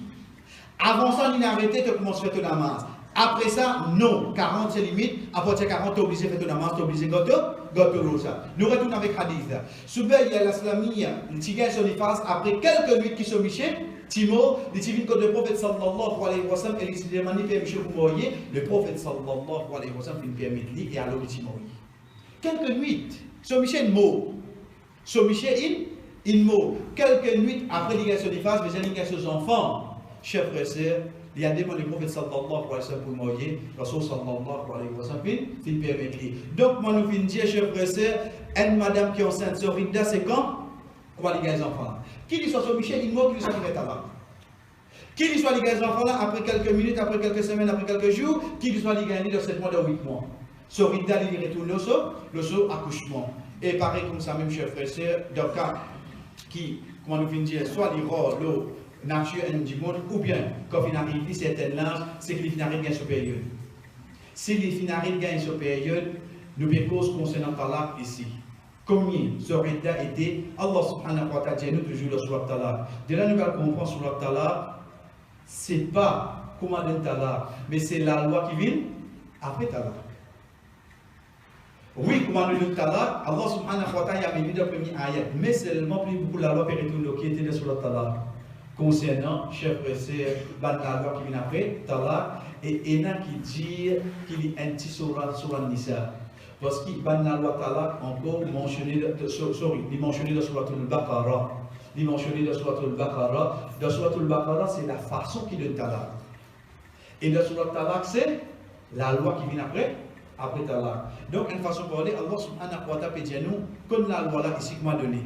Avant ça, il a arrêté, tu commences à faire ton namaz. Après ça, non. 40 c'est limite. Après 40, tu es obligé de faire ton namaz, tu es obligé de faire ça. Nous retournons avec Hadith. Souvent, il y a l'Aslamia, le tigre sur les faces, après quelques nuits qui sont michées, Timo, les divines que le prophète sallallahu alayhi wa sallam, et les demandé Pierre Michel pour mourir, le prophète sallallahu alayhi wa sallam fait permis de et alors il Timo. Quelques nuits, sur Michel mot. Sur Michel il mot. Quelques nuits après l'égation des faces, mais l'égation aux enfants, chers frères et sœurs, il y a demandé le prophète sallallahu alayhi wa sallam pour mourir, Rasul sallallahu alayhi wa sallam fait permis de. Donc, moi, nous finissons, chers frères et sœurs, une madame qui est enceinte sur Rida, c'est quand? Comment les gars, les enfants? Qui lui soit sur Michel, il mot, qui lui soit fait là. Qui lui soit les gars, les enfants là, après quelques minutes, après quelques semaines, après quelques jours, qui lui soit les gars, de 7 mois, de 8 mois. Sur Rida, il retourne le saut accouchement. Et pareil comme ça, même chers frères et sœurs, dans le cas qui, comment nous finissons, soit les rôles, l'eau, nature du monde, ou bien, quand il arrive à certaines langues, c'est que les finarides gagnent sur période. Si les finarides gagnent sur période, nous avons cause concernant Talak ici. Combien ça aurait été, Allah subhanahu wa ta'ala dit nous toujours le surat Talak. De là, nous allons comprendre sur le Talak, ce n'est pas comment un Talak, mais c'est la loi qui vient après Talak. Oui, comment le Talak, Allah subhanahu wa ta'ala a mis le premier ayat, mais seulement pour la loi qui était sur le Talak. Concernant, chers frères et sœurs, la loi qui vient après, Talak, et il y en a qui dit qu'il est un petit sur Nisa. Parce qu'il y a la loi Talak encore mentionné dans Surat al-Baqarah. Il est mentionné dans Surat al-Baqarah. Dans Surat al-Baqarah, c'est la façon qui donne Talak. Et dans Surat Talak, c'est la loi qui vient après Talak. Donc, une façon de parler, Allah subhanahu wa ta'ala peut dire nous, comme la loi là ici qui m'a donné.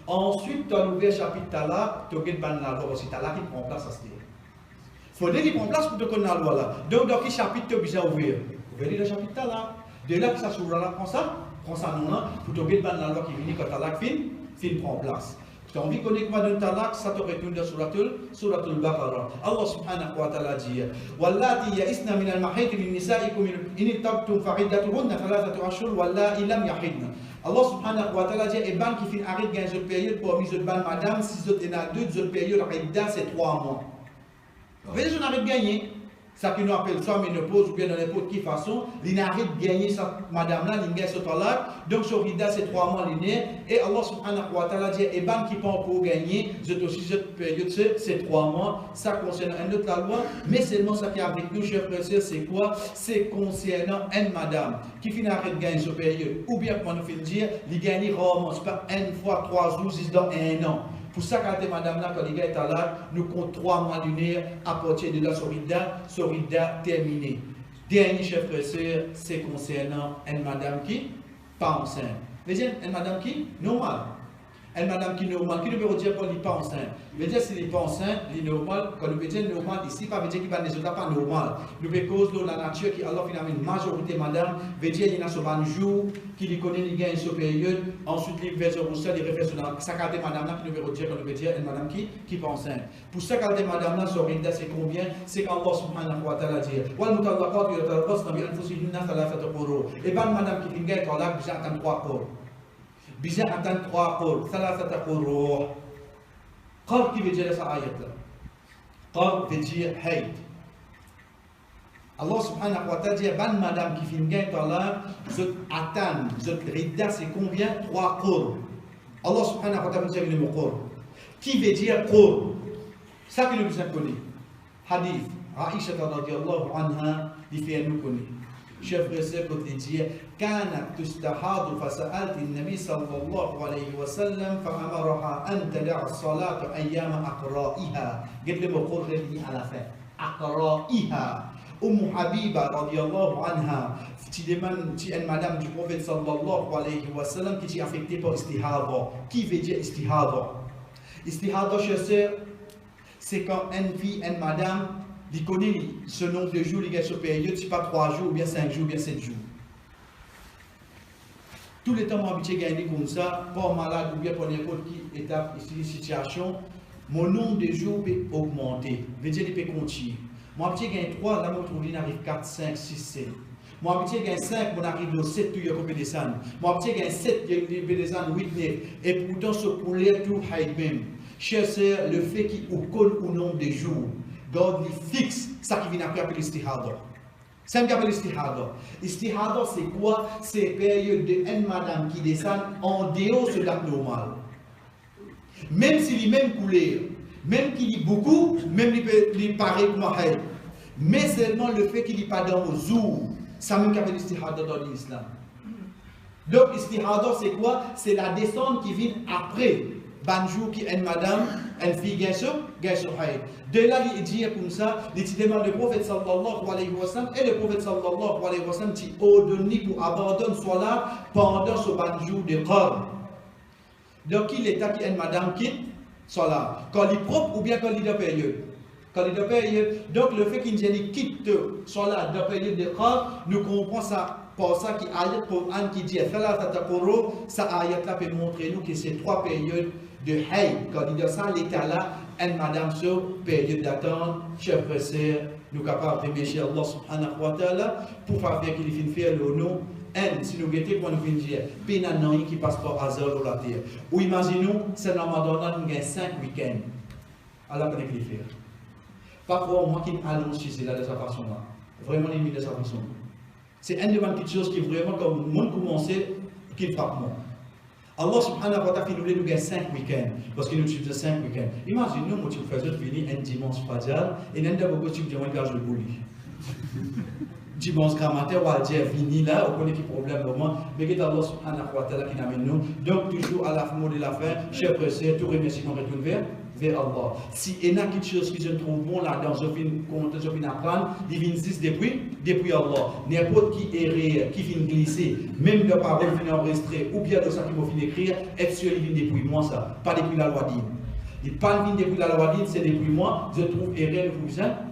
Ensuite, dans l'ouvert chapitre Talak, tu as la loi aussi. Talak qui prend place à ce niveau. Il faut qu'il prend place pour te connaître la loi là. Donc, dans quel chapitre tu as besoin d'ouvrir? Ouvrez le chapitre Talak. De là que ça s'ouvre là, prends ça non là, pour te connaître la loi qui vient quand Talak fin prend place. Tu as envie de connaître quoi de Talak, ça te retourne dans Surat al-Baqarah. Allah subhanahu wa ta'ala dit Wallati ya'isna min al-mahid min nisa'ikum in tabtum fa'iddatuhunna thalathatu ashhur wallati lam yahidna. Allah subhanahu wa ta'ala dit et ban qui fin arrête gagne une période pour mise de ban madame si vous êtes en deux période idda c'est 3 mois. Vous voyez on arrête gagner. Ça qui nous appelle soit ménopause ou bien dans n'importe quelle façon, il n'arrive de gagner cette madame-là, il gagne ce talak, donc sur Rida c'est 3 mois linéaires, et Allah subhanahu wa ta'ala dit, et ben qui prend pour gagner, cette période c'est 3 mois, ça concerne un autre la loi, mais seulement ça qui est avec nous, chers frères et sœurs, c'est quoi? C'est concernant une madame qui finit de gagner cette période, ou bien comment nous finit dire, il gagne rarement, c'est pas une fois 3 jours, c'est dans 1 an. Pour ça, quand madame là, quand les gars est là, nous comptons 3 mois lunaires à partir de la Sorida terminée. Dernier chef frère, c'est concernant une madame qui pas enceinte. Vous voyez, une madame qui normale. une madame qui est normale, qui ne veut dire qu'elle n'est pas enceinte. Veut dire si elle n'est pas enceinte, elle est normale. Quand nous veut dire normal, ici, pas veut dire qu'il va ne pas normal. Nous veut cause de la nature qui alors finalement une majorité madame, veut dire qu'il y a ce jour, qui les connaît, il gagne cette période, ensuite il veut se repousser, il réfléchit sur ça qualité madame là qui ne veut dire qu'on veut dire une madame qui n'est pas enceinte. Pour ça qualité madame là, son rinda c'est combien? C'est qu'Allah subhanahu wa ta'ala dit wal mutallaqat yatarabbasna bi anfusihinna thalathata quru. Et ben madame qui gagne talaq, déjà attend 3 cours. Déjà attend 3 cours, thalathata quru. Qar qui veut dire ça ayat là. Qar veut dire hayd. Allah subhanahu wa ta'ala dit ban madame qui finit gain talaq, zot atan, zot ridda c'est combien? 3 cours. Allah subhanahu wa ta'ala dit le mot cours. Qui veut dire cours? Ça que nous connaissons. Hadith, Aïcha radhiyallahu anha, il fait nous connaître. Chef frère côté dit كانت تستحاض فسألت النبي صلى الله عليه وسلم فأمرها أن تدع الصلاة أيام أقرائها. قلت له مقول غير على fin. أقرائها. Habiba radhiyallahu anha, une madame du prophète sallallahu alayhi wa sallam qui est affectée par istihada. Qui veut dire istihada? Istihada, chers sœurs, c'est quand une fille, une madame, il connaît ce nombre de jours, il y a ce période, c'est pas 3 jours, ou bien 5 jours, ou bien 7 jours. Tous les temps, moi, habitué à gagner comme ça, pas malade, ou bien pour n'importe qui étape, ici, situation, mon nombre de jours peut augmenter, veut dire il peut continuer. Moi, je gagne 3, là, je arrive 4, 5, 6, 7. Moi, je gagne 5, je arrive au 7, tu peux descendre. Moi, je gagne 7, je peux descendre 8, 9. Et pourtant, ce poulet, tout haït même. Chers sœurs, le fait qu'il colle au nombre de jours, God lui fixe, ça qui vient après appeler l'istihada. C'est ce qu'on appelle l'istihada. L'istihada, c'est quoi? C'est une période de une madame qui descend en dehors de l'acte normal. Même s'il est même coulé. Même qu'il lit beaucoup, même il paraît comme un haït. Mais seulement le fait qu'il n'est pas dans le jour, ça même qu'appelle l'istihada dans l'islam. Donc l'istihada c'est quoi? C'est la descente qui vient après. Banjou qui est une madame, une fille gagne sur haït. De là il dit comme ça, il dit demande le prophète sallallahu alayhi wa sallam, et le prophète sallallahu alayhi wa sallam dit ordonné pour abandonner soit pendant ce banjou de Qar. Donc il est à qui une madame quitte soit là, quand il est propre ou bien quand il est de période. Quand il est de période, donc le fait qu'il quitte soit là de période de Qar, nous comprenons ça pour ça qui ayat pour Anne qui dit ça ayat là peut montrer nous que c'est 3 périodes de haït. Quand il dit ça, l'état là, une madame sur période d'attente, chers frères et sœurs, nous sommes capables de remercier Allah subhanahu wa ta'ala pour faire qu'il finisse faire le nom. Si nous guettons pour nous dire, il y a un qui passe par hasard dans la terre. Ou imaginons, c'est dans Ramadan, nous avons 5 week-ends. Alors, qu'on est qu'il fait. Parfois, moi qui allons chez là de sa façon-là. Vraiment, il est mis de sa façon. C'est une des petites choses qui vraiment, comme le monde commence, qui frappe moi. Allah subhanahu wa ta'ala nous dit nous avons 5 week-ends. Parce que nous utilisons 5 week-ends. Imaginez-nous, moi, tu faisais venir un dimanche fadjal et nous avons beaucoup de gens le bouli. Dimanche grammaire, on va dire fini là, on connaît qui problème moment, mais que Allah subhanahu wa ta'ala qui n'amène nous. Donc, toujours à la fin de la fin, chers frères et sœurs, tout remerciement retourne vers Allah. Si il y a quelque chose qui se trouve bon là-dedans, je viens apprendre, il vient juste depuis Allah. N'importe qui erreur, qui vient glisser, même de paroles vient enregistrer, ou bien de ça qui vient écrire, est sûr il vient depuis moi ça, pas depuis la loi d'Ine. Il parle depuis la loi d'Ine, c'est depuis moi, je trouve erreur,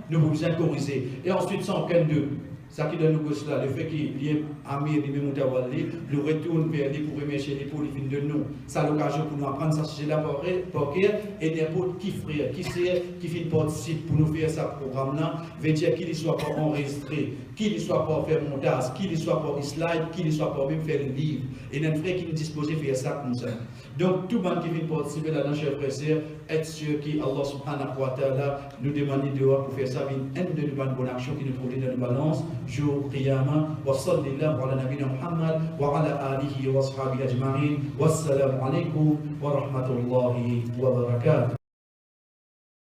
nous vous corriger. Et ensuite, sans aucun d'eux. Ça qui donne nous cela, le fait qu'il est ami et le retourne vers lui pour remercier les pour les fins de nous. Ça l'occasion pour nous apprendre ça sujet là pour et n'importe qui frère, qui sait, qui fait participe pour nous faire ça programme là, veut dire qu'il ne soit pas enregistré, qu'il ne soit pas faire montage, qu'il ne soit pas slide, qu'il ne soit pas même faire le livre. Et un frère qui nous dispose de faire ça comme ça. Donc tout le monde qui vient participer là-dedans, chers frères et sœurs, être sûr qu'Allah subhanahu wa ta'ala nous demande de pour faire ça, une de bonne action qui nous trouve dans la balance. jour qiyamah wa sallallahu ala nabina Muhammad wa ala alihi wa ashabihi ajma'in. Wassalamu alaikum wa rahmatullahi wa barakatuh.